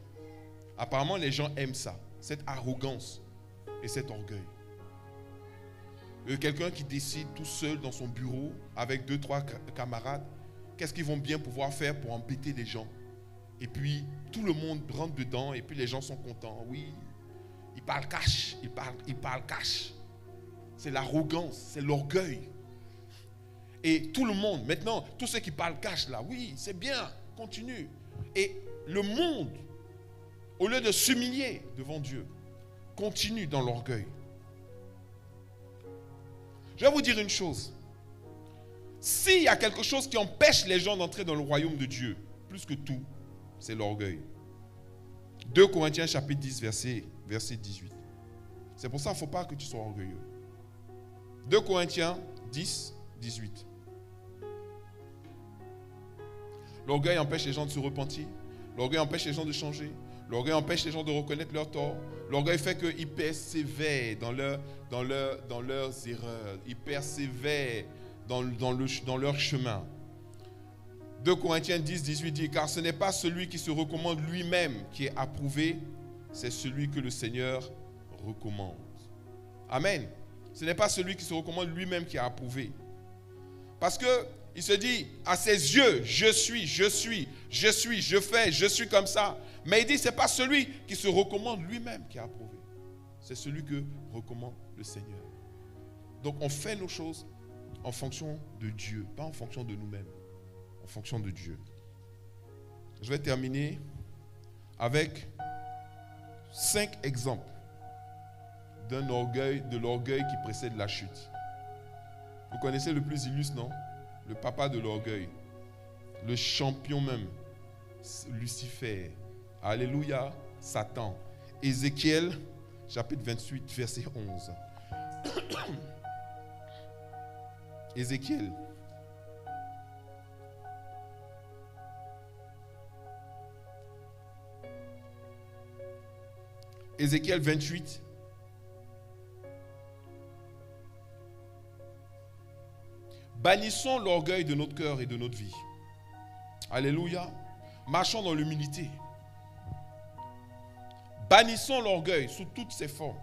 Apparemment, les gens aiment ça, cette arrogance et cet orgueil. Quelqu'un qui décide tout seul dans son bureau avec 2-3 camarades, qu'est-ce qu'ils vont bien pouvoir faire pour embêter les gens? Et puis, tout le monde rentre dedans et puis les gens sont contents. Oui, ils parlent cash, ils parlent cash. C'est l'arrogance, c'est l'orgueil. Et tout le monde, maintenant, tous ceux qui parlent cash là, oui, c'est bien, continue. Et le monde, au lieu de s'humilier devant Dieu, continue dans l'orgueil. Je vais vous dire une chose. S'il y a quelque chose qui empêche les gens d'entrer dans le royaume de Dieu, plus que tout, c'est l'orgueil. 2 Corinthiens chapitre 10, verset 18. C'est pour ça qu'il ne faut pas que tu sois orgueilleux. 2 Corinthiens 10, 18. L'orgueil empêche les gens de se repentir. L'orgueil empêche les gens de changer. L'orgueil empêche les gens de reconnaître leurs torts. L'orgueil fait qu'ils persévèrent dans leurs erreurs. Ils persévèrent dans leur chemin. 2 Corinthiens 10, 18 dit, car ce n'est pas celui qui se recommande lui-même qui est approuvé, c'est celui que le Seigneur recommande. Amen. Ce n'est pas celui qui se recommande lui-même qui est approuvé. Parce qu'il se dit, à ses yeux, je suis comme ça. Mais il dit, ce n'est pas celui qui se recommande lui-même qui est approuvé. C'est celui que recommande le Seigneur. Donc on fait nos choses en fonction de Dieu, pas en fonction de nous-mêmes, en fonction de Dieu. Je vais terminer avec 5 exemples de l'orgueil qui précède la chute. Vous connaissez le plus illustre, non? Le papa de l'orgueil, le champion même, Lucifer. Alléluia, Satan. Ézéchiel, chapitre 28, verset 11. Ézéchiel. Ézéchiel 28. Bannissons l'orgueil de notre cœur et de notre vie. Alléluia. Marchons dans l'humilité. Bannissons l'orgueil sous toutes ses formes.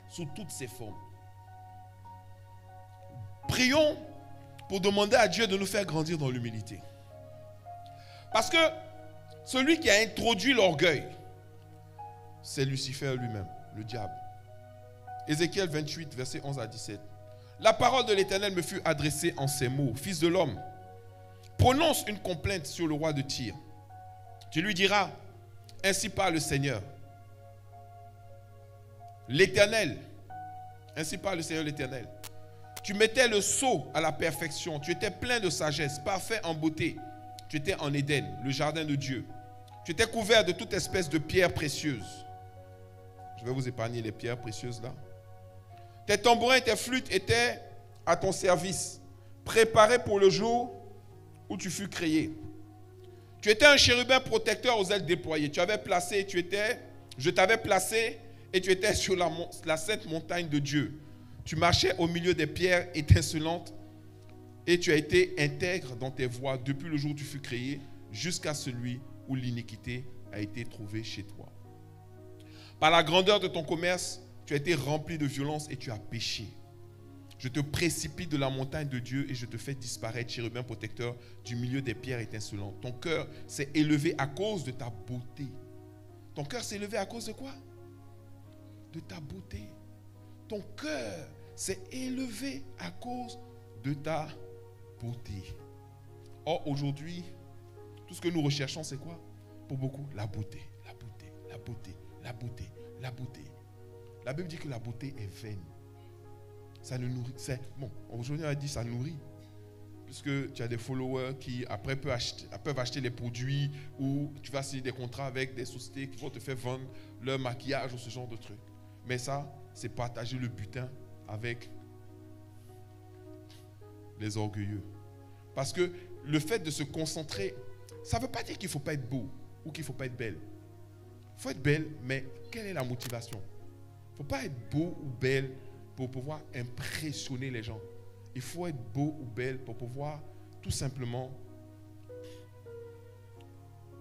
Sous toutes ses formes. Prions pour demander à Dieu de nous faire grandir dans l'humilité. Parce que celui qui a introduit l'orgueil, c'est Lucifer lui-même, le diable. Ézéchiel 28, versets 11 à 17. La parole de l'Éternel me fut adressée en ces mots. Fils de l'homme, prononce une complainte sur le roi de Tyr. Tu lui diras, ainsi parle le Seigneur. L'Éternel, ainsi parle le Seigneur l'Éternel. Tu mettais le sceau à la perfection. Tu étais plein de sagesse, parfait en beauté. Tu étais en Éden, le jardin de Dieu. Tu étais couvert de toute espèce de pierres précieuses. Je vais vous épargner les pierres précieuses là. Tes tambourins et tes flûtes étaient à ton service, préparés pour le jour où tu fus créé. Tu étais un chérubin protecteur aux ailes déployées. Je t'avais placé et tu étais sur la sainte montagne de Dieu. Tu marchais au milieu des pierres étincelantes et tu as été intègre dans tes voies depuis le jour où tu fus créé jusqu'à celui où l'iniquité a été trouvée chez toi. Par la grandeur de ton commerce, tu as été rempli de violence et tu as péché. Je te précipite de la montagne de Dieu et je te fais disparaître, chérubin protecteur, du milieu des pierres étincelantes. Ton cœur s'est élevé à cause de ta beauté. Ton cœur s'est élevé à cause de quoi? De ta beauté. Ton cœur s'est élevé à cause de ta beauté. Or, aujourd'hui, tout ce que nous recherchons, c'est quoi? Pour beaucoup, la beauté, la beauté, la beauté, la beauté, la beauté. La Bible dit que la beauté est vaine. Ça ne nourrit. Bon, aujourd'hui on a dit ça nourrit. Puisque tu as des followers qui après peuvent acheter les produits ou tu vas signer des contrats avec des sociétés qui vont te faire vendre leur maquillage ou ce genre de trucs. Mais ça, c'est partager le butin avec les orgueilleux. Parce que le fait de se concentrer, ça ne veut pas dire qu'il ne faut pas être beau ou qu'il ne faut pas être belle. Il faut être belle, mais quelle est la motivation? Il ne faut pas être beau ou belle pour pouvoir impressionner les gens. Il faut être beau ou belle pour pouvoir tout simplement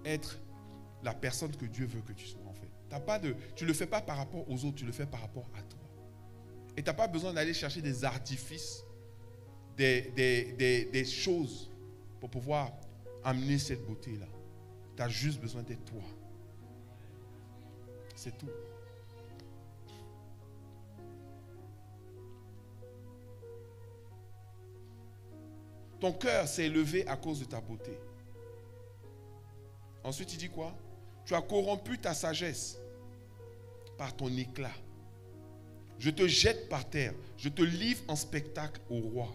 être la personne que Dieu veut que tu sois en fait. Tu ne le fais pas par rapport aux autres, tu le fais par rapport à toi. Et tu n'as pas besoin d'aller chercher des artifices, des choses pour pouvoir amener cette beauté-là. Tu as juste besoin d'être toi. C'est tout. Ton cœur s'est élevé à cause de ta beauté. Ensuite, il dit quoi? Tu as corrompu ta sagesse par ton éclat. Je te jette par terre. Je te livre en spectacle au roi.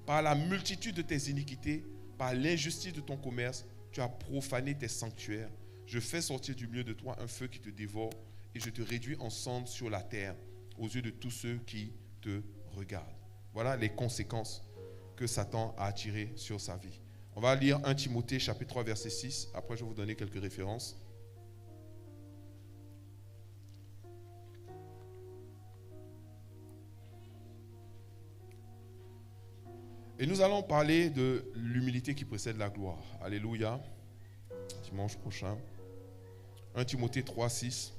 Par la multitude de tes iniquités, par l'injustice de ton commerce, tu as profané tes sanctuaires. Je fais sortir du milieu de toi un feu qui te dévore et je te réduis en cendres sur la terre aux yeux de tous ceux qui te regardent. Voilà les conséquences que Satan a attirées sur sa vie. On va lire 1 Timothée chapitre 3 verset 6. Après, je vais vous donner quelques références. Et nous allons parler de l'humilité qui précède la gloire. Alléluia. Dimanche prochain. 1 Timothée 3, 6.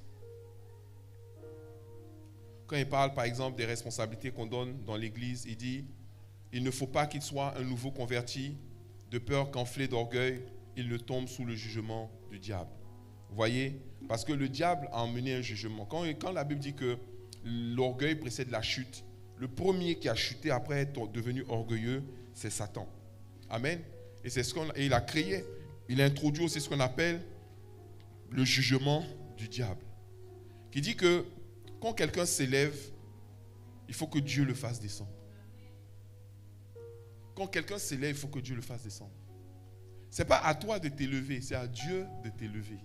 Quand il parle par exemple des responsabilités qu'on donne dans l'église, il dit: il ne faut pas qu'il soit un nouveau converti, de peur qu'enflé d'orgueil, il ne tombe sous le jugement du diable. Vous voyez? Parce que le diable a emmené un jugement. Quand la Bible dit que l'orgueil précède la chute. Le premier qui a chuté après être devenu orgueilleux, c'est Satan. Amen. Et c'est ce et il a créé, il a introduit aussi ce qu'on appelle le jugement du diable. Qui dit que quand quelqu'un s'élève, il faut que Dieu le fasse descendre. Quand quelqu'un s'élève, il faut que Dieu le fasse descendre. Ce n'est pas à toi de t'élever, c'est à Dieu de t'élever.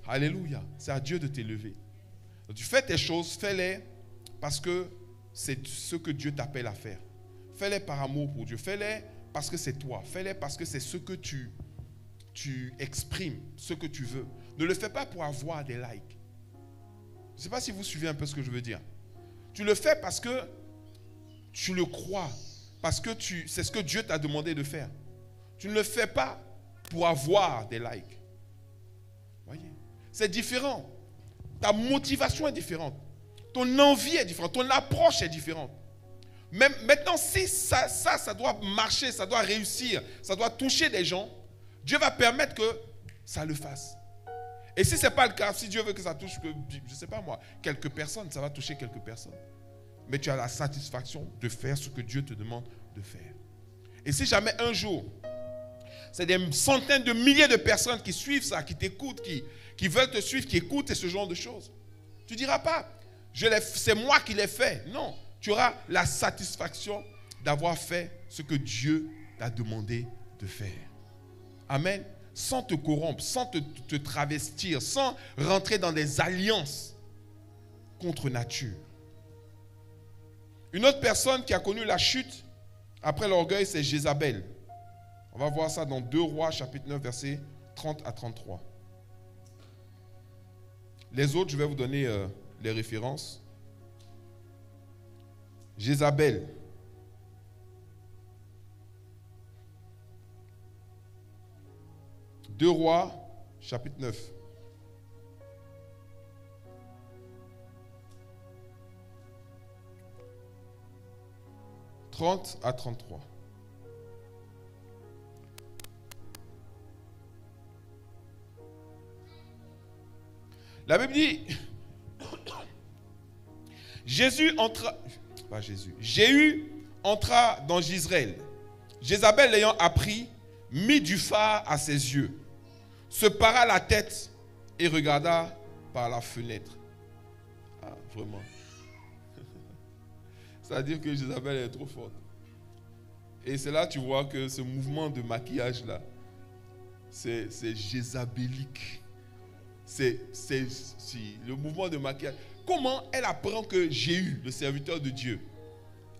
Alléluia, c'est à Dieu de t'élever. Donc, tu fais tes choses, fais-les parce que c'est ce que Dieu t'appelle à faire. Fais-les par amour pour Dieu. Fais-les parce que c'est toi. Fais-les parce que c'est ce que tu exprimes, ce que tu veux. Ne le fais pas pour avoir des likes. Je ne sais pas si vous suivez un peu ce que je veux dire. Tu le fais parce que tu le crois, parce que c'est ce que Dieu t'a demandé de faire. Tu ne le fais pas pour avoir des likes. Voyez, c'est différent. Ta motivation est différente. Ton envie est différente. Ton approche est différente. Même maintenant, si ça doit marcher, ça doit réussir, ça doit toucher des gens, Dieu va permettre que ça le fasse. Et si ce n'est pas le cas, si Dieu veut que ça touche, je ne sais pas moi, quelques personnes, ça va toucher quelques personnes. Mais tu as la satisfaction de faire ce que Dieu te demande de faire. Et si jamais un jour, c'est des centaines de milliers de personnes qui suivent ça, qui t'écoutent, qui veulent te suivre, qui écoutent et ce genre de choses, tu ne diras pas, c'est moi qui l'ai fait. Non, tu auras la satisfaction d'avoir fait ce que Dieu t'a demandé de faire. Amen. Sans te corrompre, sans te travestir, sans rentrer dans des alliances contre nature. Une autre personne qui a connu la chute après l'orgueil, c'est Jézabel. On va voir ça dans 2 Rois, chapitre 9, versets 30 à 33. Les autres, je vais vous donner les références. Jézabel. Deux Rois, chapitre 9. « 30 à 33. La Bible dit, Jéhu entra dans Jezreel. Jézabel l'ayant appris, mit du phare à ses yeux, se para la tête et regarda par la fenêtre. Ah, vraiment. C'est-à-dire que Jézabel est trop forte. Et c'est là que tu vois que ce mouvement de maquillage-là, c'est jézabélique. C'est le mouvement de maquillage. Comment elle apprend que Jéhu, le serviteur de Dieu,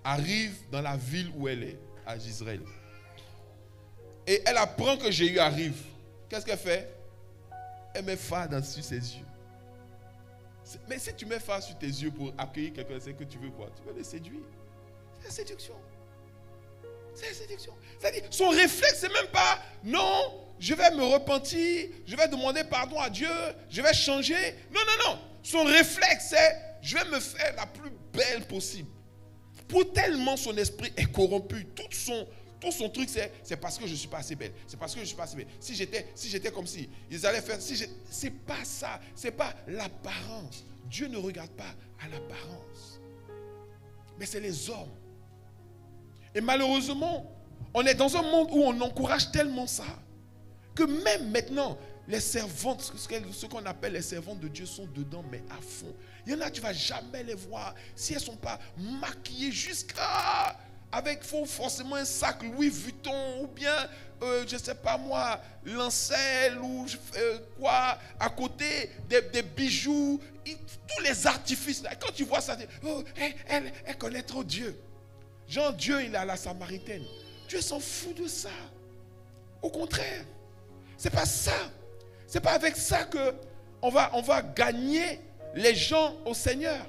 arrive dans la ville où elle est, à Jezreel? Et elle apprend que Jéhu arrive. Qu'est-ce qu'elle fait? Elle met phare sur ses yeux. Mais si tu mets phare sur tes yeux pour accueillir quelqu'un, c'est que tu veux quoi? Tu veux le séduire. C'est la séduction. C'est la séduction. C'est-à-dire, son réflexe, c'est même pas, non, je vais me repentir, je vais demander pardon à Dieu, je vais changer. Non, non, non. Son réflexe, c'est, je vais me faire la plus belle possible. Pour tellement son esprit est corrompu, tout son truc, c'est parce que je ne suis pas assez belle. C'est parce que je ne suis pas assez belle. Si j'étais comme si, ils allaient faire. C'est pas ça. C'est pas l'apparence. Dieu ne regarde pas à l'apparence. Mais c'est les hommes. Et malheureusement, on est dans un monde où on encourage tellement ça que même maintenant, les servantes, ce qu'on appelle les servantes de Dieu sont dedans, mais à fond. Il y en a, tu ne vas jamais les voir si elles ne sont pas maquillées jusqu'à... Avec forcément un sac Louis Vuitton ou bien, je ne sais pas moi, Lancel ou quoi, à côté, des bijoux, tous les artifices. Là. Quand tu vois ça, oh, elle connaît trop Dieu. Genre, Dieu, il est à la Samaritaine. Dieu s'en fout de ça. Au contraire, c'est pas ça. C'est pas avec ça qu'on va gagner les gens au Seigneur.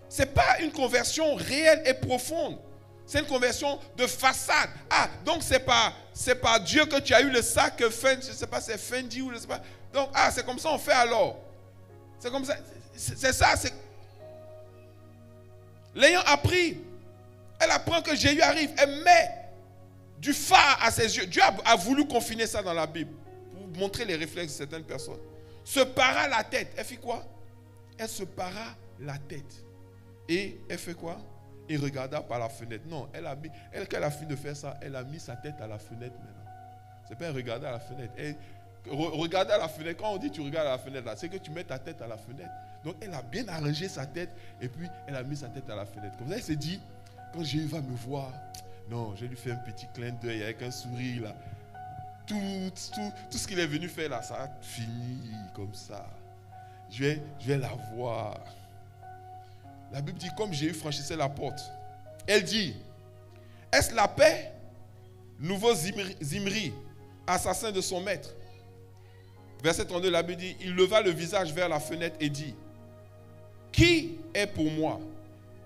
Ce n'est pas une conversion réelle et profonde. C'est une conversion de façade. Ah, donc c'est pas Dieu que tu as eu le sac Fendi, je ne sais pas, c'est Fendi ou je ne sais pas. Donc, ah, c'est comme ça on fait alors. C'est comme ça. C'est ça. L'ayant appris, elle apprend que Jéhu arrive. Elle met du phare à ses yeux. Dieu a voulu confiner ça dans la Bible pour montrer les réflexes de certaines personnes. se para la tête. Elle fit quoi? Elle se para la tête. Et elle fait quoi? Et regarda par la fenêtre. Non, quand elle a fini de faire ça, elle a mis sa tête à la fenêtre maintenant. C'est pas regarder à la fenêtre. Regarder à la fenêtre, quand on dit tu regardes à la fenêtre, là, c'est que tu mets ta tête à la fenêtre. Donc elle a bien arrangé sa tête et puis elle a mis sa tête à la fenêtre. Comme ça, elle s'est dit, quand Jésus va me voir, non, je vais lui faire un petit clin d'œil avec un sourire là. Tout ce qu'il est venu faire là, ça a fini comme ça. Je vais la voir. La Bible dit, comme Jésus franchissait la porte, elle dit, est-ce la paix? Nouveau Zimri, assassin de son maître. Verset 32, la Bible dit, il leva le visage vers la fenêtre et dit, qui est pour moi?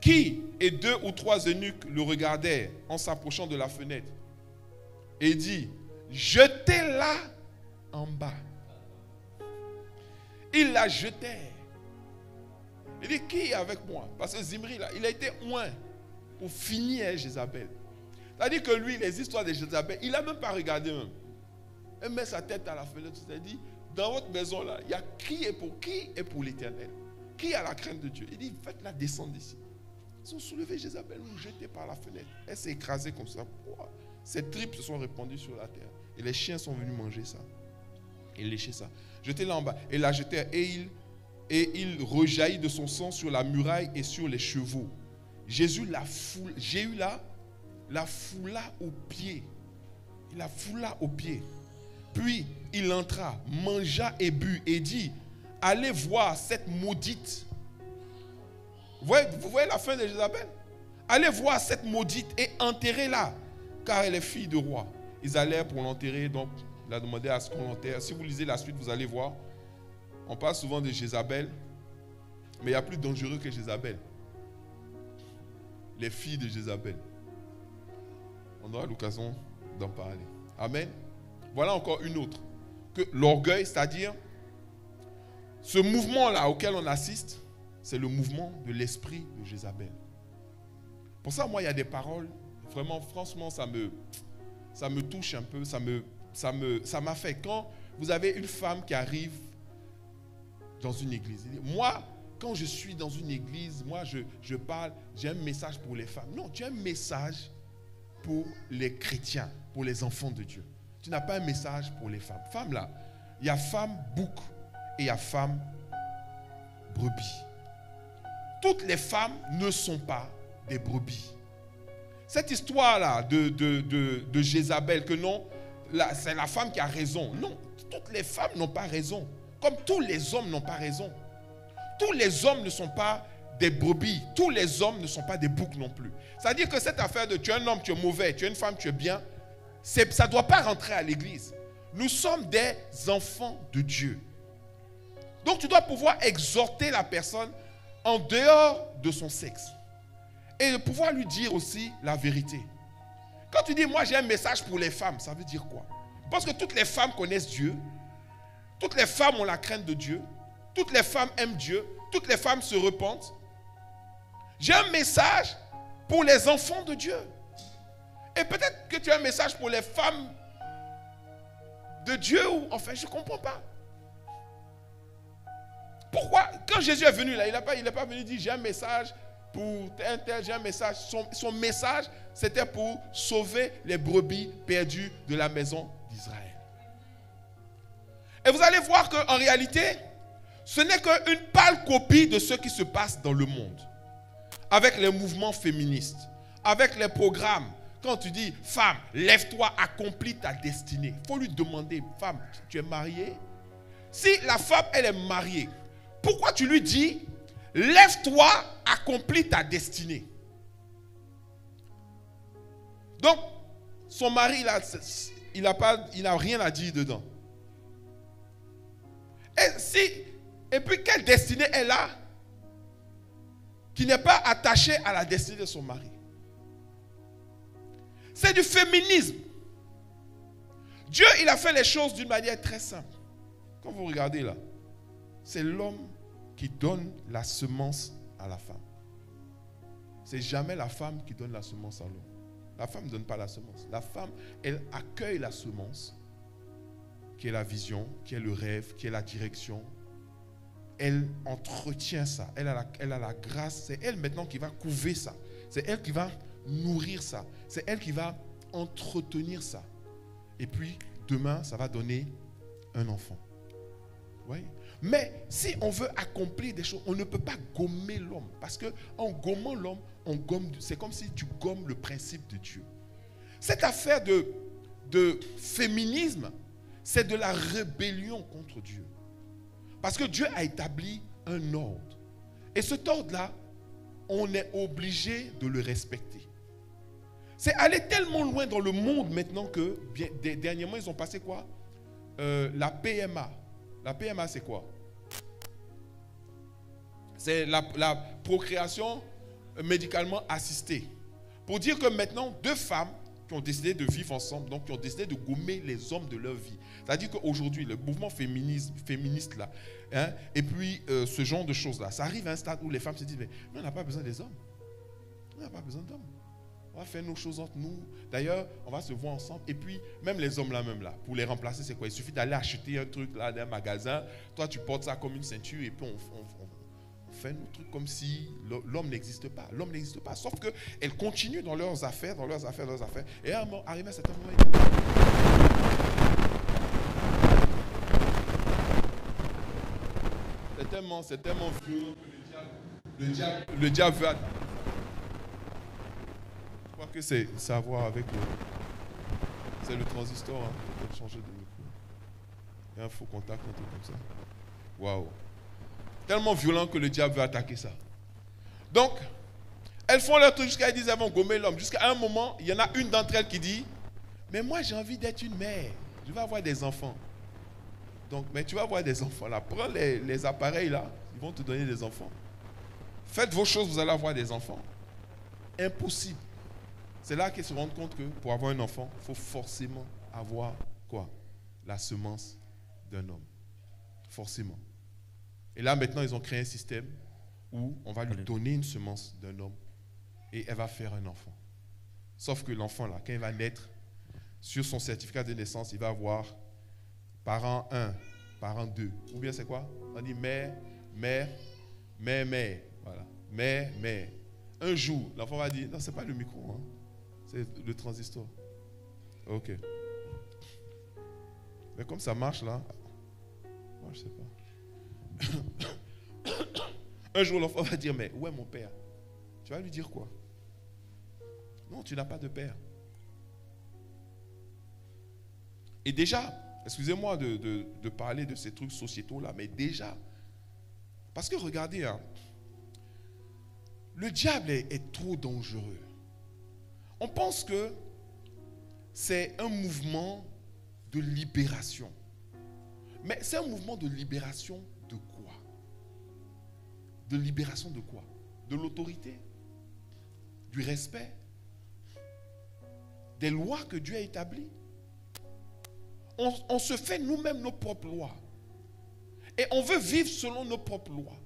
Qui? Et 2 ou 3 eunuques le regardèrent en s'approchant de la fenêtre. Et dit, jetez-la en bas. Il la jetait. Il dit, qui est avec moi? Parce que Zimri, là, il a été oint pour finir avec Jézabel. C'est-à-dire que lui, les histoires de Jézabel, il n'a même pas regardé même. Il met sa tête à la fenêtre, il dit, dans votre maison là, il y a qui est pour l'Éternel? Qui a la crainte de Dieu? Il dit, faites-la descendre ici. Ils ont soulevé Jézabel, l'ont jeté par la fenêtre. Elle s'est écrasée comme ça. Ses tripes se sont répandues sur la terre. Et les chiens sont venus manger ça. Et lécher ça. Jetez-la en bas. Et la jetèrent. Et il rejaillit de son sang sur la muraille et sur les chevaux. Jésus la foula aux pieds. Il la foula aux pieds. Puis il entra, mangea et but et dit, allez voir cette maudite. Vous voyez la fin de Jézabel? Allez voir cette maudite et enterrez-la, car elle est fille de roi. Ils allèrent pour l'enterrer, donc il a demandé à ce qu'on l'enterre. Si vous lisez la suite, vous allez voir. On parle souvent de Jézabel, mais il y a plus dangereux que Jézabel. Les filles de Jézabel. On aura l'occasion d'en parler. Amen. Voilà encore une autre. Que l'orgueil, c'est-à-dire ce mouvement-là auquel on assiste, c'est le mouvement de l'esprit de Jézabel. Pour ça, moi, il y a des paroles, vraiment, franchement, ça me touche un peu, ça m'affecte. Quand vous avez une femme qui arrive dans une église, moi, quand je suis dans une église, moi, je parle, j'ai un message pour les femmes. Non, tu as un message pour les chrétiens, pour les enfants de Dieu. Tu n'as pas un message pour les femmes. Femmes là, il y a femme bouc et il y a femme brebis. Toutes les femmes ne sont pas des brebis. Cette histoire-là de Jézabel, que non, c'est la femme qui a raison. Non, toutes les femmes n'ont pas raison. Comme tous les hommes n'ont pas raison. Tous les hommes ne sont pas des brebis. Tous les hommes ne sont pas des boucs non plus. C'est-à-dire que cette affaire de tu es un homme, tu es mauvais, tu es une femme, tu es bien, ça ne doit pas rentrer à l'église. Nous sommes des enfants de Dieu. Donc tu dois pouvoir exhorter la personne en dehors de son sexe. Et de pouvoir lui dire aussi la vérité. Quand tu dis, moi j'ai un message pour les femmes, ça veut dire quoi? Parce que toutes les femmes connaissent Dieu. Toutes les femmes ont la crainte de Dieu. Toutes les femmes aiment Dieu. Toutes les femmes se repentent. J'ai un message pour les enfants de Dieu. Et peut-être que tu as un message pour les femmes de Dieu. Enfin, je ne comprends pas. Pourquoi? Quand Jésus est venu là, il n'est pas venu dire j'ai un message pour un tel, j'ai un message. Son message, c'était pour sauver les brebis perdues de la maison d'Israël. Et vous allez voir qu'en réalité, ce n'est qu'une pâle copie de ce qui se passe dans le monde. Avec les mouvements féministes, avec les programmes. Quand tu dis, femme, lève-toi, accomplis ta destinée. Il faut lui demander, femme, tu es mariée? Si la femme, elle est mariée, pourquoi tu lui dis, lève-toi, accomplis ta destinée? Donc, son mari, il n'a rien à dire dedans. Et puis, quelle destinée elle a qui n'est pas attachée à la destinée de son mari? C'est du féminisme. Dieu, il a fait les choses d'une manière très simple. Quand vous regardez là, c'est l'homme qui donne la semence à la femme. C'est jamais la femme qui donne la semence à l'homme. La femme ne donne pas la semence. La femme, elle accueille la semence qui est la vision, qui est le rêve, qui est la direction, elle entretient ça. Elle a la grâce. C'est elle maintenant qui va couver ça. C'est elle qui va nourrir ça. C'est elle qui va entretenir ça. Et puis, demain, ça va donner un enfant. Oui. Mais si on veut accomplir des choses, on ne peut pas gommer l'homme. Parce qu'en gommant l'homme, c'est comme si tu gommes le principe de Dieu. Cette affaire de féminisme, c'est de la rébellion contre Dieu. Parce que Dieu a établi un ordre. Et cet ordre-là, on est obligé de le respecter. C'est aller tellement loin dans le monde maintenant que, dernièrement, ils ont passé quoi? La PMA. La PMA, c'est quoi? C'est la procréation médicalement assistée. Pour dire que maintenant, deux femmes qui ont décidé de vivre ensemble, donc qui ont décidé de gommer les hommes de leur vie. C'est-à-dire qu'aujourd'hui, le mouvement féministe là, hein, et puis ce genre de choses-là, ça arrive à un stade où les femmes se disent, mais on n'a pas besoin des hommes. On n'a pas besoin d'hommes. On va faire nos choses entre nous. D'ailleurs, on va se voir ensemble. Et puis, même les hommes là, pour les remplacer, c'est quoi? Il suffit d'aller acheter un truc là d'un magasin. Toi, tu portes ça comme une ceinture et puis on fait nos trucs comme si l'homme n'existe pas. L'homme n'existe pas. Sauf qu'elles continuent dans leurs affaires. Et arrivé à cet moment, c'est tellement violent que le diable veut attaquer. Je crois que c'est à voir avec c'est le transistor, hein. Peut-être changer de micro. Il y a un faux contact, un truc comme ça. Waouh. Tellement violent que le diable veut attaquer ça. Donc, elles font leur truc jusqu'à elles disent elles vont gommer l'homme. Jusqu'à un moment, il y en a une d'entre elles qui dit, mais moi j'ai envie d'être une mère. Je vais avoir des enfants. Donc, mais tu vas avoir des enfants là. Prends les appareils là, ils vont te donner des enfants. Faites vos choses, vous allez avoir des enfants. Impossible. C'est là qu'ils se rendent compte que pour avoir un enfant, il faut forcément avoir quoi? La semence d'un homme. Forcément. Et là maintenant, ils ont créé un système où on va lui donner une semence d'un homme et elle va faire un enfant. Sauf que l'enfant là, quand il va naître, sur son certificat de naissance, il va avoir parent 1, parent 2. Ou bien c'est quoi? On dit mère. Voilà. Mère. Un jour, l'enfant va dire, non, c'est pas le micro, hein. C'est le transistor. Ok. Mais comme ça marche là, moi je sais pas. Un jour, l'enfant va dire, mais où est mon père? Tu vas lui dire quoi? Non, tu n'as pas de père. Et déjà, excusez-moi de parler de ces trucs sociétaux là, mais déjà, parce que regardez, hein, le diable est trop dangereux. On pense que c'est un mouvement de libération. Mais c'est un mouvement de libération de quoi? De libération de quoi? De l'autorité? Du respect? Des lois que Dieu a établies? On se fait nous-mêmes nos propres lois. Et on veut vivre selon nos propres lois.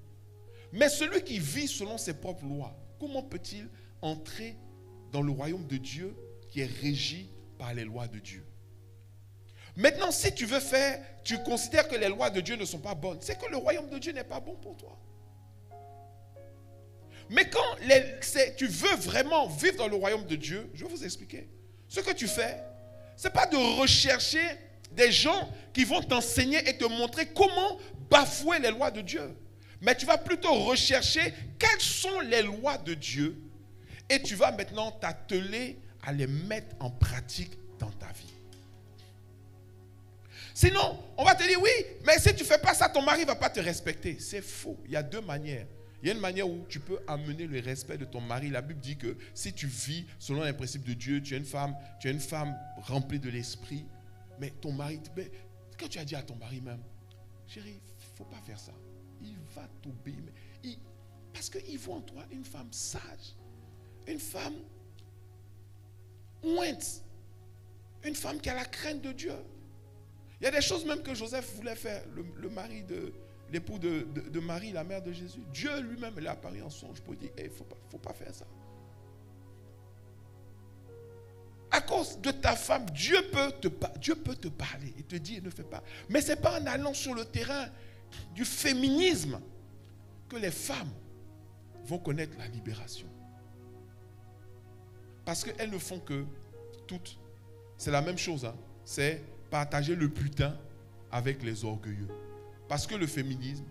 Mais celui qui vit selon ses propres lois, comment peut-il entrer dans le royaume de Dieu qui est régi par les lois de Dieu? Maintenant, si tu veux faire, tu considères que les lois de Dieu ne sont pas bonnes, c'est que le royaume de Dieu n'est pas bon pour toi. Mais quand tu veux vraiment vivre dans le royaume de Dieu, je vais vous expliquer. Ce que tu fais, ce n'est pas de rechercher des gens qui vont t'enseigner et te montrer comment bafouer les lois de Dieu. Mais tu vas plutôt rechercher quelles sont les lois de Dieu et tu vas maintenant t'atteler à les mettre en pratique dans ta vie. Sinon, on va te dire, oui, mais si tu ne fais pas ça, ton mari ne va pas te respecter. C'est faux. Il y a deux manières. Il y a une manière où tu peux amener le respect de ton mari. La Bible dit que si tu vis selon les principes de Dieu, tu es une femme remplie de l'esprit. Mais ton mari, quand tu as dit à ton mari même, chérie, il ne faut pas faire ça. Il va t'obéir. Parce qu'il voit en toi une femme sage. Une femme ointe. Une femme qui a la crainte de Dieu. Il y a des choses même que Joseph voulait faire, l'époux de Marie, la mère de Jésus. Dieu lui-même est apparu en songe pour dire, il ne faut pas faire ça. À cause de ta femme, Dieu peut te parler et te dire ne fais pas. Mais ce n'est pas en allant sur le terrain du féminisme que les femmes vont connaître la libération. Parce qu'elles ne font que toutes. C'est la même chose. Hein. C'est partager le butin avec les orgueilleux. Parce que le féminisme,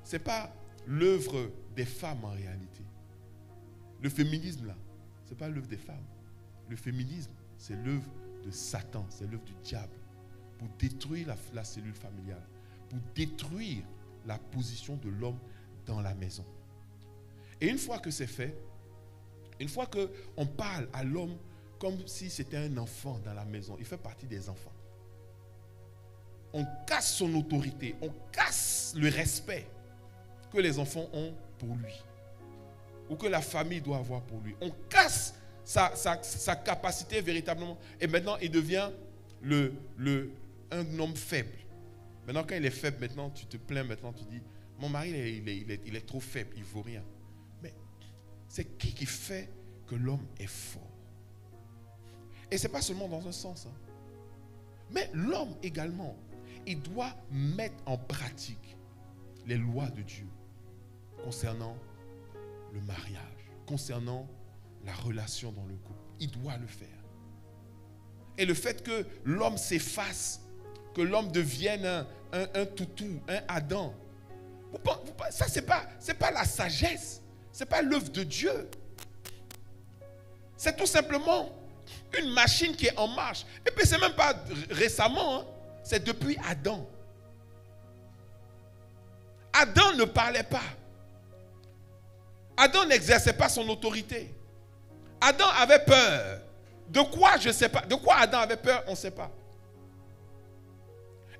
ce n'est pas l'œuvre des femmes en réalité. Le féminisme là, ce n'est pas l'œuvre des femmes. Le féminisme, c'est l'œuvre de Satan, c'est l'œuvre du diable pour détruire la cellule familiale, pour détruire la position de l'homme dans la maison. Et une fois que c'est fait, une fois qu'on parle à l'homme comme si c'était un enfant dans la maison, il fait partie des enfants. On casse son autorité, on casse le respect que les enfants ont pour lui, ou que la famille doit avoir pour lui. On casse sa capacité véritablement. Et maintenant, il devient un homme faible. Maintenant, quand il est faible, maintenant, tu te plains, maintenant, tu dis, mon mari, il est trop faible, il ne vaut rien. Mais c'est qui fait que l'homme est fort? Et ce n'est pas seulement dans un sens. Hein. Mais l'homme également, il doit mettre en pratique les lois de Dieu concernant le mariage, concernant la relation dans le couple. Il doit le faire. Et le fait que l'homme s'efface, que l'homme devienne un toutou, un Adam, ça c'est pas la sagesse, c'est pas l'œuvre de Dieu. C'est tout simplement une machine qui est en marche. Et puis c'est même pas récemment, hein, c'est depuis Adam. Adam ne parlait pas. Adam n'exerçait pas son autorité. Adam avait peur. De quoi, je ne sais pas. De quoi Adam avait peur, on ne sait pas.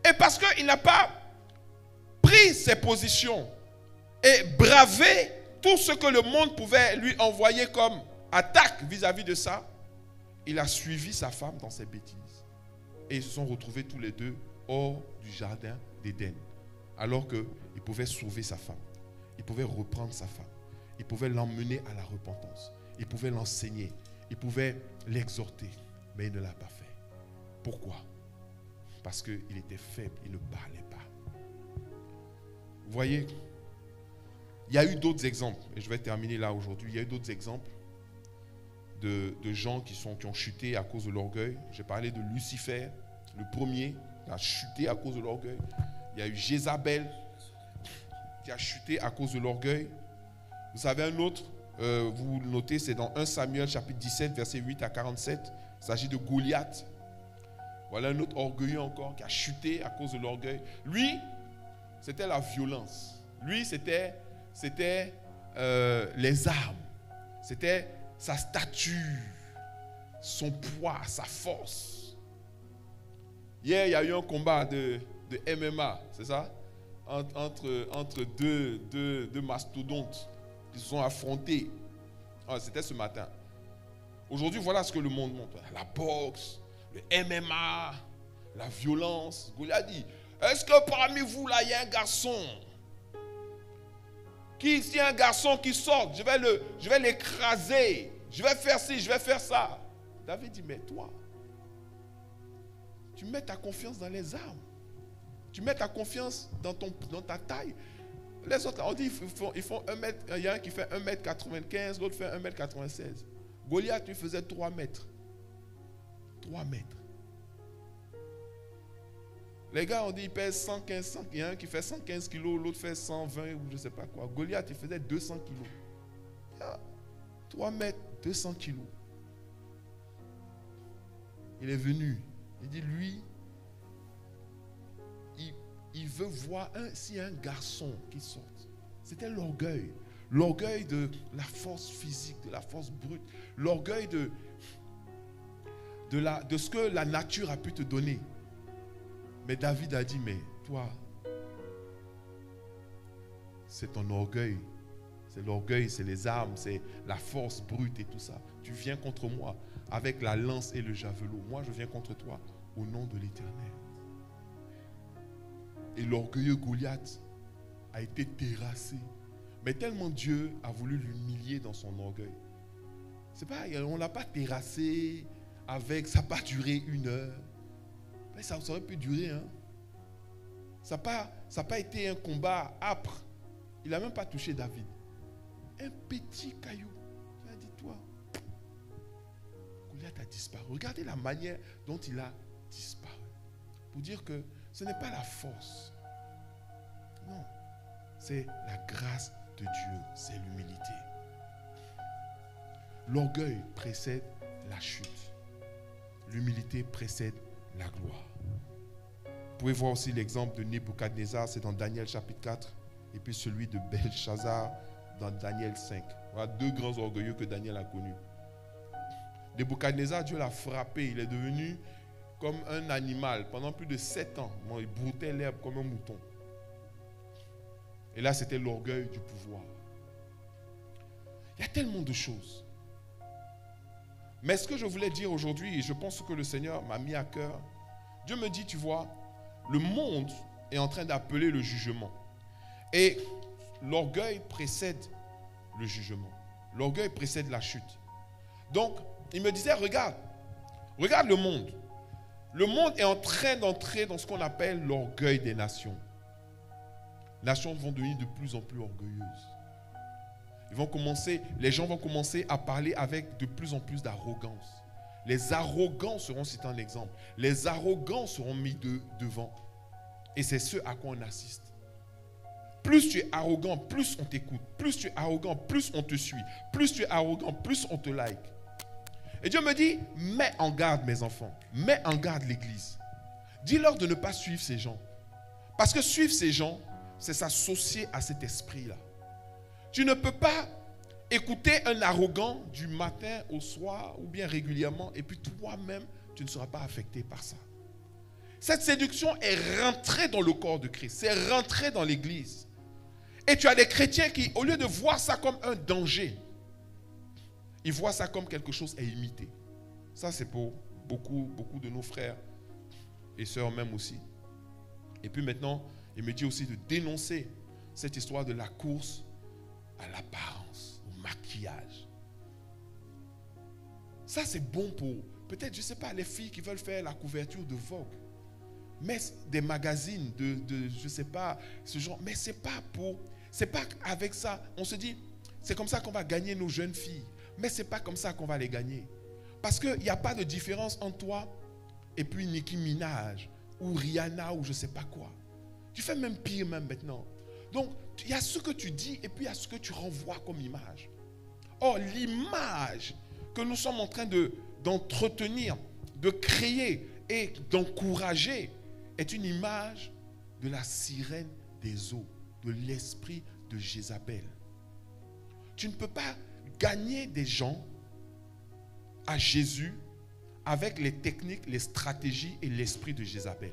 Et parce qu'il n'a pas pris ses positions et bravé tout ce que le monde pouvait lui envoyer comme attaque vis-à-vis de ça, il a suivi sa femme dans ses bêtises. Et ils se sont retrouvés tous les deux hors du jardin d'Éden. Alors qu'il pouvait sauver sa femme. Il pouvait reprendre sa femme. Il pouvait l'emmener à la repentance. Il pouvait l'enseigner. Il pouvait l'exhorter. Mais il ne l'a pas fait. Pourquoi? Parce qu'il était faible. Il ne parlait pas. Vous voyez, il y a eu d'autres exemples. Et je vais terminer là aujourd'hui. Il y a eu d'autres exemples de gens qui ont chuté à cause de l'orgueil. J'ai parlé de Lucifer, le premier, qui a chuté à cause de l'orgueil. Il y a eu Jézabel, qui a chuté à cause de l'orgueil. Vous savez un autre, vous le notez, c'est dans 1 Samuel chapitre 17, versets 8 à 47. Il s'agit de Goliath. Voilà un autre orgueilleux encore qui a chuté à cause de l'orgueil. Lui, c'était la violence. Lui, c'était les armes. C'était sa stature, son poids, sa force. Hier, il y a eu un combat de MMA, c'est ça? Entre deux mastodontes qui se sont affrontés. Ah, c'était ce matin. Aujourd'hui, voilà ce que le monde montre. La boxe, le MMA, la violence. Goliath dit, est-ce que parmi vous, là, il y a un garçon? S'il y a un garçon qui sort, je vais l'écraser. Je vais faire ci, je vais faire ça. David dit, mais toi, tu mets ta confiance dans les armes. Tu mets ta confiance dans ta taille. Les autres, on dit, ils font 1 mètre. Il y a un qui fait 1m95, l'autre fait 1m96. Goliath, lui, faisait 3 mètres. 3 mètres. Les gars, on dit, il pèse 115, il y a un qui fait 115 kilos, l'autre fait 120 ou je ne sais pas quoi. Goliath, il faisait 200 kilos. 3 mètres, 200 kilos. Il est venu. Il dit, lui, il veut voir s'il y a un garçon qui sort. C'était l'orgueil. L'orgueil de la force physique, de la force brute. L'orgueil de ce que la nature a pu te donner. Mais David a dit, mais toi, c'est ton orgueil. C'est l'orgueil, c'est les armes, c'est la force brute et tout ça. Tu viens contre moi avec la lance et le javelot. Moi, je viens contre toi au nom de l'Éternel. Et l'orgueilleux Goliath a été terrassé. Mais tellement Dieu a voulu l'humilier dans son orgueil. C'est pas, on ne l'a pas terrassé avec, ça n'a pas duré 1 heure. Mais ça aurait pu durer. Hein. Ça n'a pas été un combat âpre. Il n'a même pas touché David. Un petit caillou. Il a dit, toi, Goliath a disparu. Regardez la manière dont il a disparu. Pour dire que ce n'est pas la force. Non. C'est la grâce de Dieu. C'est l'humilité. L'orgueil précède la chute. L'humilité précède la gloire. Vous pouvez voir aussi l'exemple de Nebuchadnezzar, c'est dans Daniel chapitre 4, et puis celui de Belshazzar dans Daniel 5. Voilà 2 grands orgueilleux que Daniel a connus. Nebuchadnezzar, Dieu l'a frappé, il est devenu comme un animal pendant plus de 7 ans. Bon, il broutait l'herbe comme un mouton. Et là, c'était l'orgueil du pouvoir. Il y a tellement de choses. Mais ce que je voulais dire aujourd'hui, et je pense que le Seigneur m'a mis à cœur, Dieu me dit, tu vois, le monde est en train d'appeler le jugement. Et l'orgueil précède le jugement. L'orgueil précède la chute. Donc, il me disait, regarde le monde. Le monde est en train d'entrer dans ce qu'on appelle l'orgueil des nations. Les nations vont devenir de plus en plus orgueilleuses. Les gens vont commencer à parler avec de plus en plus d'arrogance. Les arrogants seront, c'est un exemple, les arrogants seront mis devant. Et c'est ce à quoi on assiste. Plus tu es arrogant, plus on t'écoute. Plus tu es arrogant, plus on te suit. Plus tu es arrogant, plus on te like. Et Dieu me dit, mets en garde mes enfants. Mets en garde l'église. Dis-leur de ne pas suivre ces gens. Parce que suivre ces gens, c'est s'associer à cet esprit-là. Tu ne peux pas écouter un arrogant du matin au soir ou bien régulièrement et puis toi-même, tu ne seras pas affecté par ça. Cette séduction est rentrée dans le corps de Christ. C'est rentré dans l'église. Et tu as des chrétiens qui, au lieu de voir ça comme un danger, ils voient ça comme quelque chose à imiter. Ça, c'est pour beaucoup de nos frères et sœurs même aussi. Et puis maintenant, il me dit aussi de dénoncer cette histoire de la course à l'apparence, au maquillage. Ça, c'est bon pour, peut-être, je ne sais pas, les filles qui veulent faire la couverture de Vogue. Mais des magazines, je ne sais pas, ce genre. Mais c'est pas avec ça. On se dit, c'est comme ça qu'on va gagner nos jeunes filles. Mais ce n'est pas comme ça qu'on va les gagner. Parce qu'il n'y a pas de différence entre toi et puis Nicki Minaj ou Rihanna ou je ne sais pas quoi. Tu fais même pire même maintenant. Donc, il y a ce que tu dis et puis il y a ce que tu renvoies comme image. Or, l'image que nous sommes en train d'entretenir, de créer et d'encourager est une image de la sirène des eaux, de l'esprit de Jézabel. Tu ne peux pas gagner des gens à Jésus avec les techniques, les stratégies et l'esprit de Jézabel.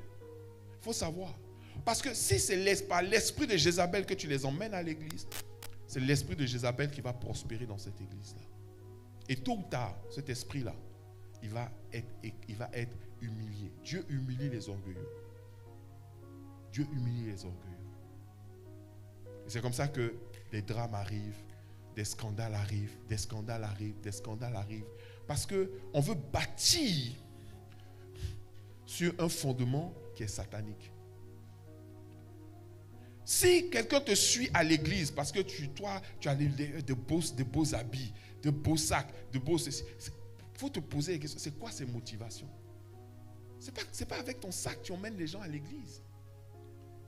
Il faut savoir. Parce que si c'est par l'esprit de Jézabel que tu les emmènes à l'église, c'est l'esprit de Jézabel qui va prospérer dans cette église-là. Et tôt ou tard, cet esprit-là, il va être humilié. Dieu humilie les orgueilleux. Dieu humilie les orgueilleux. Et c'est comme ça que des drames arrivent, des scandales arrivent, des scandales arrivent, des scandales arrivent. Parce qu'on veut bâtir sur un fondement qui est satanique. Si quelqu'un te suit à l'église parce que toi, tu as de beaux habits, de beaux sacs, il faut te poser la question, c'est quoi ces motivations? C'est pas avec ton sac que tu emmènes les gens à l'église.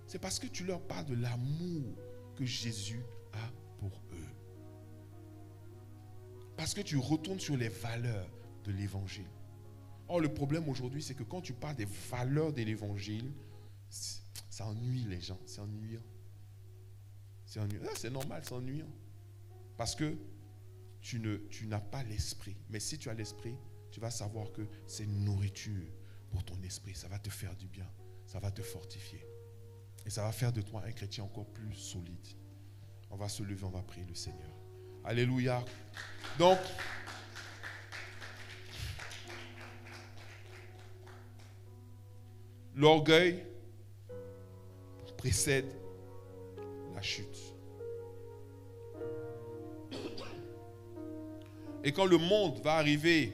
C'est parce que tu leur parles de l'amour que Jésus a pour eux. Parce que tu retournes sur les valeurs de l'évangile. Or, le problème aujourd'hui, c'est que quand tu parles des valeurs de l'évangile, ça ennuie les gens, c'est ennuyant. C'est ennuyant. C'est normal, c'est ennuyant. Parce que tu n'as pas l'esprit. Mais si tu as l'esprit, tu vas savoir que c'est une nourriture pour ton esprit. Ça va te faire du bien. Ça va te fortifier. Et ça va faire de toi un chrétien encore plus solide. On va se lever, on va prier le Seigneur. Alléluia. Donc, l'orgueil précède la chute. Et quand le monde va arriver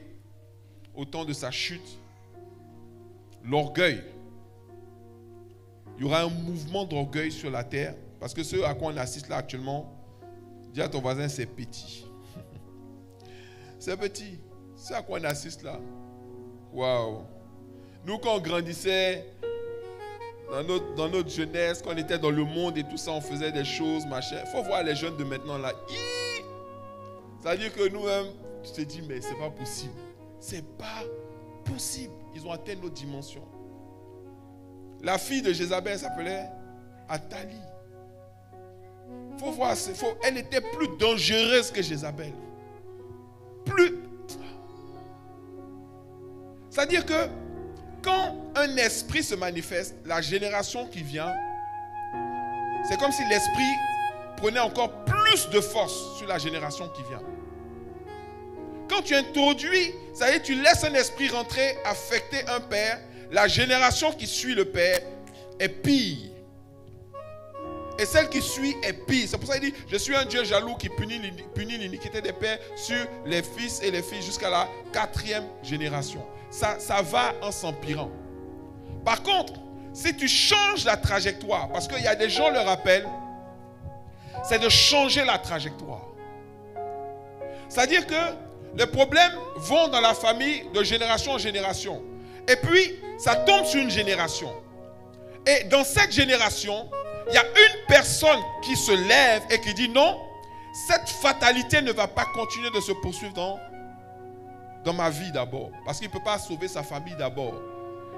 au temps de sa chute, l'orgueil. Il y aura un mouvement d'orgueil sur la terre. Parce que ce à quoi on assiste là actuellement, dis à ton voisin, c'est petit. C'est petit. C'est à quoi on assiste là. Waouh. Nous, quand on grandissait, dans notre jeunesse, quand on était dans le monde et tout ça, on faisait des choses, machin. Il faut voir les jeunes de maintenant là. C'est-à-dire que nous-mêmes, tu te dis, mais c'est pas possible. C'est pas possible. Ils ont atteint notre dimension. La fille de Jézabel s'appelait Athalie. Faut voir, elle était plus dangereuse que Jézabel. Plus. C'est-à-dire que quand un esprit se manifeste, la génération qui vient, c'est comme si l'esprit prenait encore plus de force sur la génération qui vient. Quand tu introduis, ça veut dire tu laisses un esprit rentrer, affecter un père, la génération qui suit le père est pire. Et celle qui suit est pire. C'est pour ça qu'il dit, je suis un Dieu jaloux qui punit l'iniquité des pères sur les fils et les filles jusqu'à la 4e génération. Ça va en s'empirant. Par contre, si tu changes la trajectoire, parce qu'il y a des gens, leur appel, c'est de changer la trajectoire. C'est-à-dire que les problèmes vont dans la famille de génération en génération. Et puis, ça tombe sur une génération. Et dans cette génération, il y a une personne qui se lève et qui dit non, cette fatalité ne va pas continuer de se poursuivre dans ma vie d'abord. Parce qu'il ne peut pas sauver sa famille d'abord.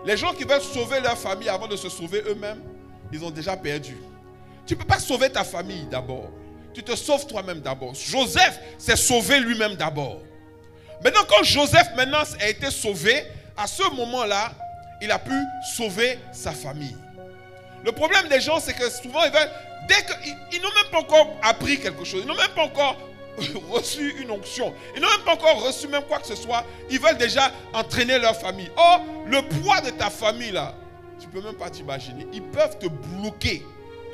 Les gens qui veulent sauver leur famille avant de se sauver eux-mêmes, ils ont déjà perdu. Tu ne peux pas sauver ta famille d'abord. Tu te sauves toi-même d'abord. Joseph s'est sauvé lui-même d'abord. Maintenant, quand Joseph a été sauvé, à ce moment-là, il a pu sauver sa famille. Le problème des gens, c'est que souvent, ils n'ont même pas encore appris quelque chose. Ils n'ont même pas encore reçu une onction. Ils n'ont même pas encore reçu même quoi que ce soit. Ils veulent déjà entraîner leur famille. Or, le poids de ta famille, là, tu ne peux même pas t'imaginer. Ils peuvent te bloquer,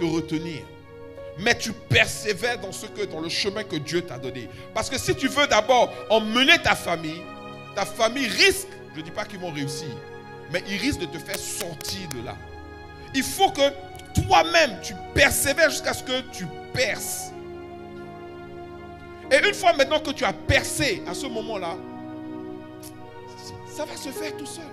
te retenir. Mais tu persévères dans le chemin que Dieu t'a donné. Parce que si tu veux d'abord emmener ta famille risque, je ne dis pas qu'ils vont réussir, mais ils risquent de te faire sortir de là. Il faut que toi-même, tu persévères jusqu'à ce que tu perces. Et une fois maintenant que tu as percé, à ce moment-là, ça va se faire tout seul.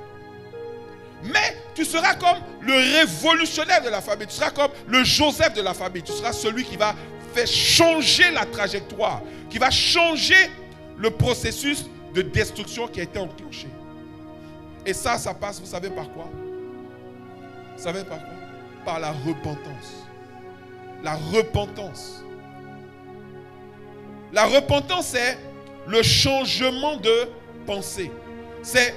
Mais tu seras comme le révolutionnaire de la famille. Tu seras comme le Joseph de la famille. Tu seras celui qui va faire changer la trajectoire, qui va changer le processus de destruction qui a été enclenché. Et ça passe, vous savez par quoi? Vous savez par quoi? Par la repentance. La repentance. La repentance, c'est le changement de pensée. C'est,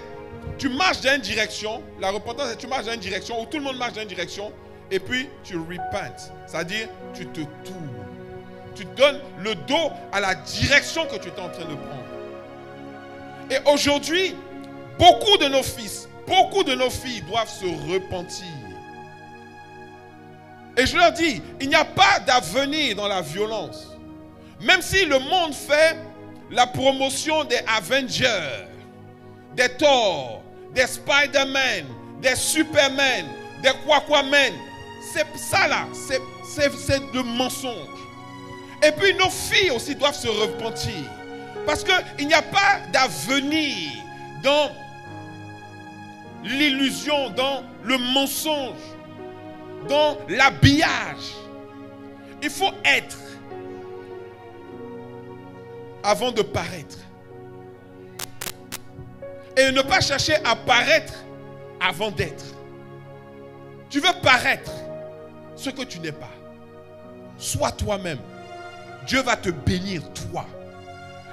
tu marches dans une direction, la repentance, c'est tu marches dans une direction, où tout le monde marche dans une direction, et puis tu repentes. C'est-à-dire, tu te tournes. Tu donnes le dos à la direction que tu es en train de prendre. Et aujourd'hui, beaucoup de nos fils, beaucoup de nos filles doivent se repentir. Et je leur dis, il n'y a pas d'avenir dans la violence. Même si le monde fait la promotion des Avengers, des Thor, des Spider-Man, des Superman, des Aquaman, c'est ça là, c'est de mensonge. Et puis nos filles aussi doivent se repentir. Parce qu'il n'y a pas d'avenir dans l'illusion, dans le mensonge, dans l'habillage. Il faut être avant de paraître. Et ne pas chercher à paraître avant d'être. Tu veux paraître ce que tu n'es pas. Sois toi-même. Dieu va te bénir, toi.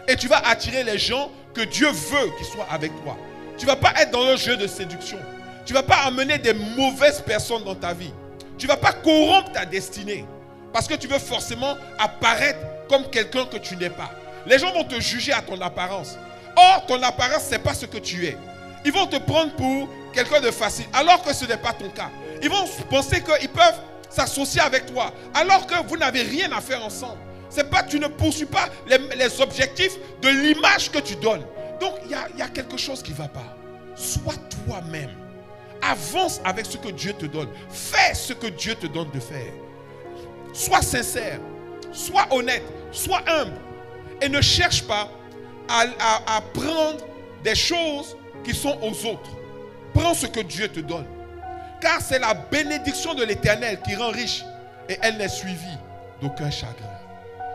Et tu vas attirer les gens que Dieu veut qu'ils soient avec toi. Tu ne vas pas être dans le jeu de séduction. Tu ne vas pas amener des mauvaises personnes dans ta vie. Tu ne vas pas corrompre ta destinée. Parce que tu veux forcément apparaître comme quelqu'un que tu n'es pas. Les gens vont te juger à ton apparence. Or, ton apparence, ce n'est pas ce que tu es. Ils vont te prendre pour quelqu'un de facile, alors que ce n'est pas ton cas. Ils vont penser qu'ils peuvent s'associer avec toi, alors que vous n'avez rien à faire ensemble. C'est pas, tu ne poursuis pas les objectifs de l'image que tu donnes, Donc, il y a quelque chose qui ne va pas. Sois toi-même. Avance avec ce que Dieu te donne. Fais ce que Dieu te donne de faire. Sois sincère. Sois honnête. Sois humble. Et ne cherche pas à prendre des choses qui sont aux autres. Prends ce que Dieu te donne. Car c'est la bénédiction de l'Éternel qui rend riche. Et elle n'est suivie d'aucun chagrin.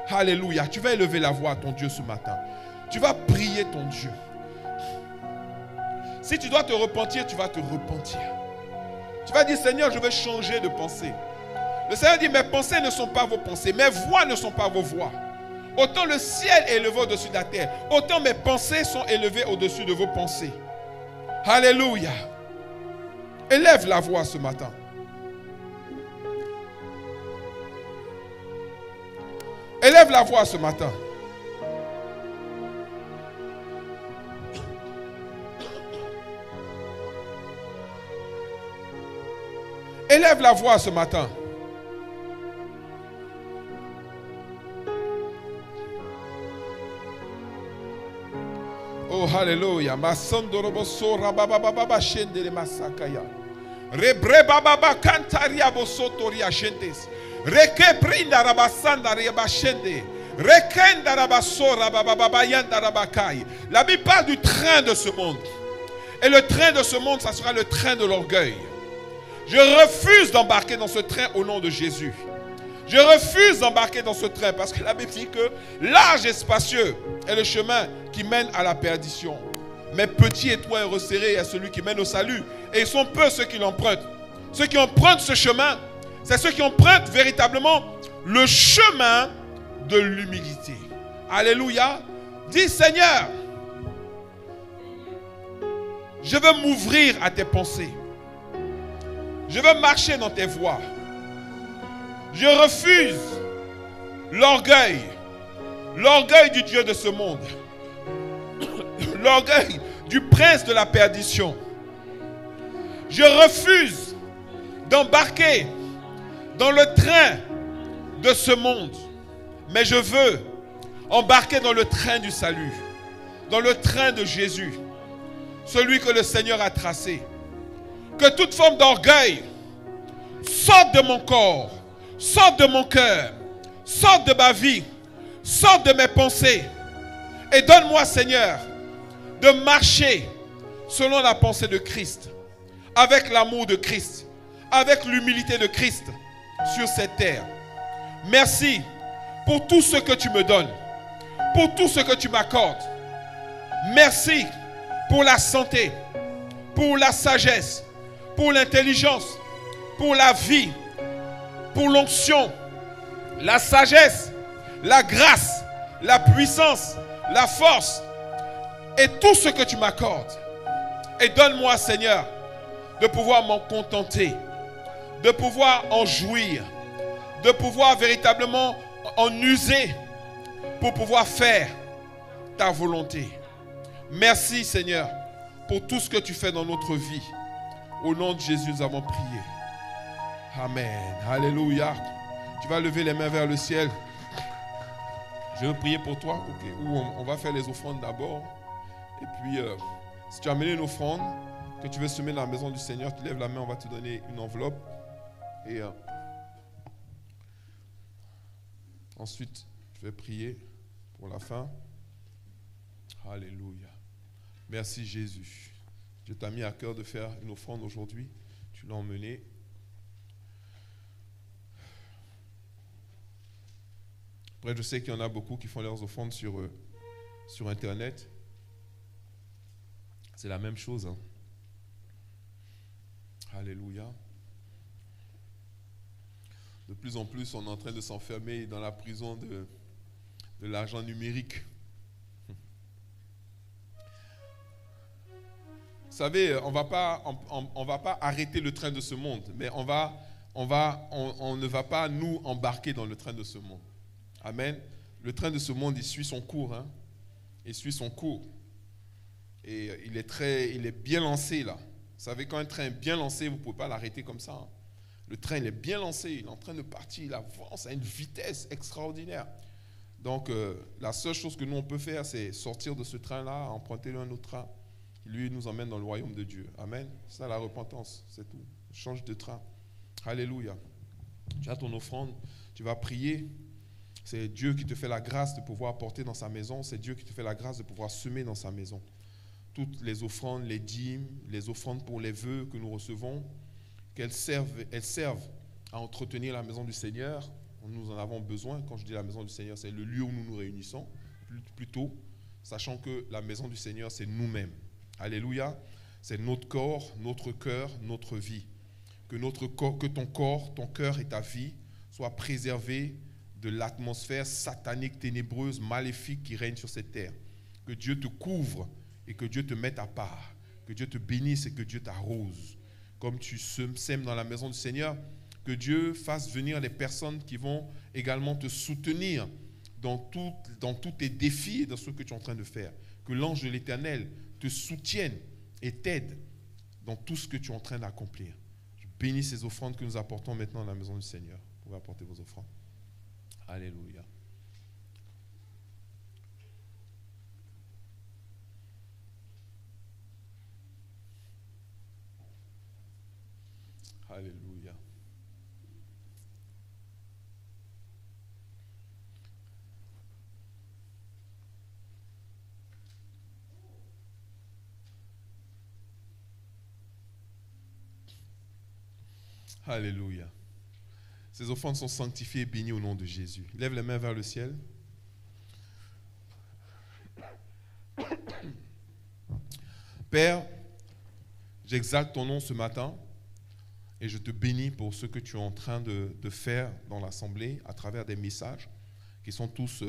Alléluia. Tu vas élever la voix à ton Dieu ce matin. Tu vas prier ton Dieu. Si tu dois te repentir, tu vas te repentir. Tu vas dire, Seigneur, je veux changer de pensée. Le Seigneur dit, mes pensées ne sont pas vos pensées. Mes voix ne sont pas vos voix. Autant le ciel est élevé au-dessus de la terre, autant mes pensées sont élevées au-dessus de vos pensées. Alléluia. Élève la voix ce matin. Élève la voix ce matin. Élève la voix ce matin. Oh, hallelujah. Masandorobo sora baba baba shendele masakaya. Rebre baba kantaria bosotoria shendes. Reke prinda rabasanda riaba shende. Rekenda rabasora baba baba yanda rabakai. La Bible parle du train de ce monde. Et le train de ce monde, ça sera le train de l'orgueil. Je refuse d'embarquer dans ce train au nom de Jésus. Je refuse d'embarquer dans ce train parce que la Bible dit que large et spacieux est le chemin qui mène à la perdition. Mais petit et étroit et resserré est celui qui mène au salut. Et ils sont peu ceux qui l'empruntent. Ceux qui empruntent ce chemin, c'est ceux qui empruntent véritablement le chemin de l'humilité. Alléluia. Dis Seigneur, je veux m'ouvrir à tes pensées. Je veux marcher dans tes voies. Je refuse l'orgueil. L'orgueil du Dieu de ce monde. L'orgueil du prince de la perdition. Je refuse d'embarquer dans le train de ce monde. Mais je veux embarquer dans le train du salut. Dans le train de Jésus. Celui que le Seigneur a tracé. Que toute forme d'orgueil sorte de mon corps, sorte de mon cœur, sorte de ma vie, sorte de mes pensées. Et donne-moi, Seigneur, de marcher selon la pensée de Christ, avec l'amour de Christ, avec l'humilité de Christ sur cette terre. Merci pour tout ce que tu me donnes, pour tout ce que tu m'accordes. Merci pour la santé, pour la sagesse, pour l'intelligence, pour la vie, pour l'onction, la sagesse, la grâce, la puissance, la force et tout ce que tu m'accordes. Et donne-moi, Seigneur, de pouvoir m'en contenter, de pouvoir en jouir, de pouvoir véritablement en user pour pouvoir faire ta volonté. Merci, Seigneur, pour tout ce que tu fais dans notre vie. Au nom de Jésus, nous avons prié. Amen. Alléluia. Tu vas lever les mains vers le ciel. Je veux prier pour toi. Okay. On va faire les offrandes d'abord. Et puis, si tu as amené une offrande que tu veux semer dans la maison du Seigneur, tu lèves la main, on va te donner une enveloppe. Et ensuite, je vais prier pour la fin. Alléluia. Merci Jésus. Dieu t'a mis à cœur de faire une offrande aujourd'hui. Tu l'as emmené. Après, je sais qu'il y en a beaucoup qui font leurs offrandes sur Internet. C'est la même chose. Hein. Alléluia. De plus en plus, on est en train de s'enfermer dans la prison de l'argent numérique. Vous savez, on va pas arrêter le train de ce monde, mais on ne va pas nous embarquer dans le train de ce monde. Amen. Le train de ce monde, il suit son cours. Hein. Il suit son cours. Et il est bien lancé là. Vous savez, quand un train est bien lancé, vous ne pouvez pas l'arrêter comme ça. Hein. Le train, il est bien lancé. Il est en train de partir. Il avance à une vitesse extraordinaire. Donc, la seule chose que nous, on peut faire, c'est sortir de ce train-là, emprunter un autre train, qui lui nous emmène dans le royaume de Dieu. Amen. C'est ça la repentance, c'est tout. Change de train. Alléluia. Tu as ton offrande, tu vas prier. C'est Dieu qui te fait la grâce de pouvoir apporter dans sa maison. C'est Dieu qui te fait la grâce de pouvoir semer dans sa maison. Toutes les offrandes, les dîmes, les offrandes pour les vœux que nous recevons, elles servent à entretenir la maison du Seigneur. Nous en avons besoin. Quand je dis la maison du Seigneur, c'est le lieu où nous nous réunissons, plutôt, sachant que la maison du Seigneur, c'est nous-mêmes. Alléluia. C'est notre corps, notre cœur, notre vie. Que ton corps, ton cœur et ta vie soient préservés de l'atmosphère satanique, ténébreuse, maléfique qui règne sur cette terre. Que Dieu te couvre et que Dieu te mette à part. Que Dieu te bénisse et que Dieu t'arrose. Comme tu sèmes dans la maison du Seigneur, que Dieu fasse venir les personnes qui vont également te soutenir dans tous tes défis et dans ce que tu es en train de faire. Que l'ange de l'Éternel te soutienne et t'aide dans tout ce que tu es en train d'accomplir. Je bénis ces offrandes que nous apportons maintenant dans la maison du Seigneur. Vous pouvez apporter vos offrandes. Alléluia. Alléluia. Alléluia. Ces offrandes sont sanctifiées et bénies au nom de Jésus. Lève les mains vers le ciel. Père, j'exalte ton nom ce matin et je te bénis pour ce que tu es en train de faire dans l'Assemblée à travers des messages qui sont tous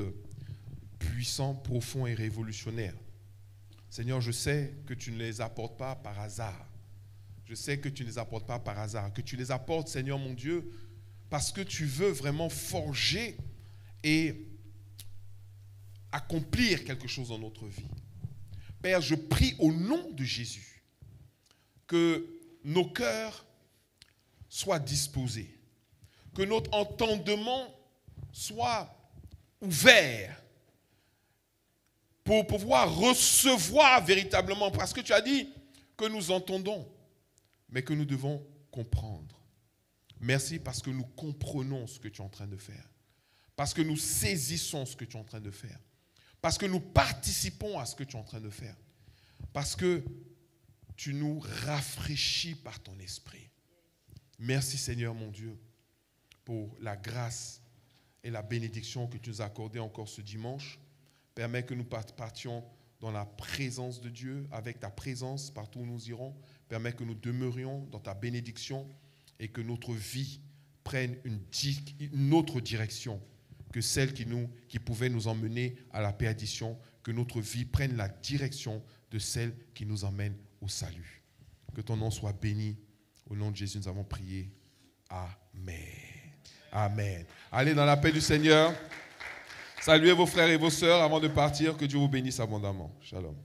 puissants, profonds et révolutionnaires. Seigneur, je sais que tu ne les apportes pas par hasard. Je sais que tu ne les apportes pas par hasard. Que tu les apportes, Seigneur mon Dieu, parce que tu veux vraiment forger et accomplir quelque chose dans notre vie. Père, je prie au nom de Jésus que nos cœurs soient disposés, que notre entendement soit ouvert pour pouvoir recevoir véritablement, parce que tu as dit que nous entendons, mais que nous devons comprendre. Merci parce que nous comprenons ce que tu es en train de faire, parce que nous saisissons ce que tu es en train de faire, parce que nous participons à ce que tu es en train de faire, parce que tu nous rafraîchis par ton esprit. Merci Seigneur mon Dieu pour la grâce et la bénédiction que tu nous as accordée encore ce dimanche. Permets que nous partions dans la présence de Dieu, avec ta présence partout où nous irons. Permets que nous demeurions dans ta bénédiction et que notre vie prenne une autre direction que celle qui pouvait nous emmener à la perdition, que notre vie prenne la direction de celle qui nous emmène au salut. Que ton nom soit béni. Au nom de Jésus, nous avons prié. Amen. Amen. Allez dans la paix du Seigneur. Saluez vos frères et vos sœurs avant de partir. Que Dieu vous bénisse abondamment. Shalom.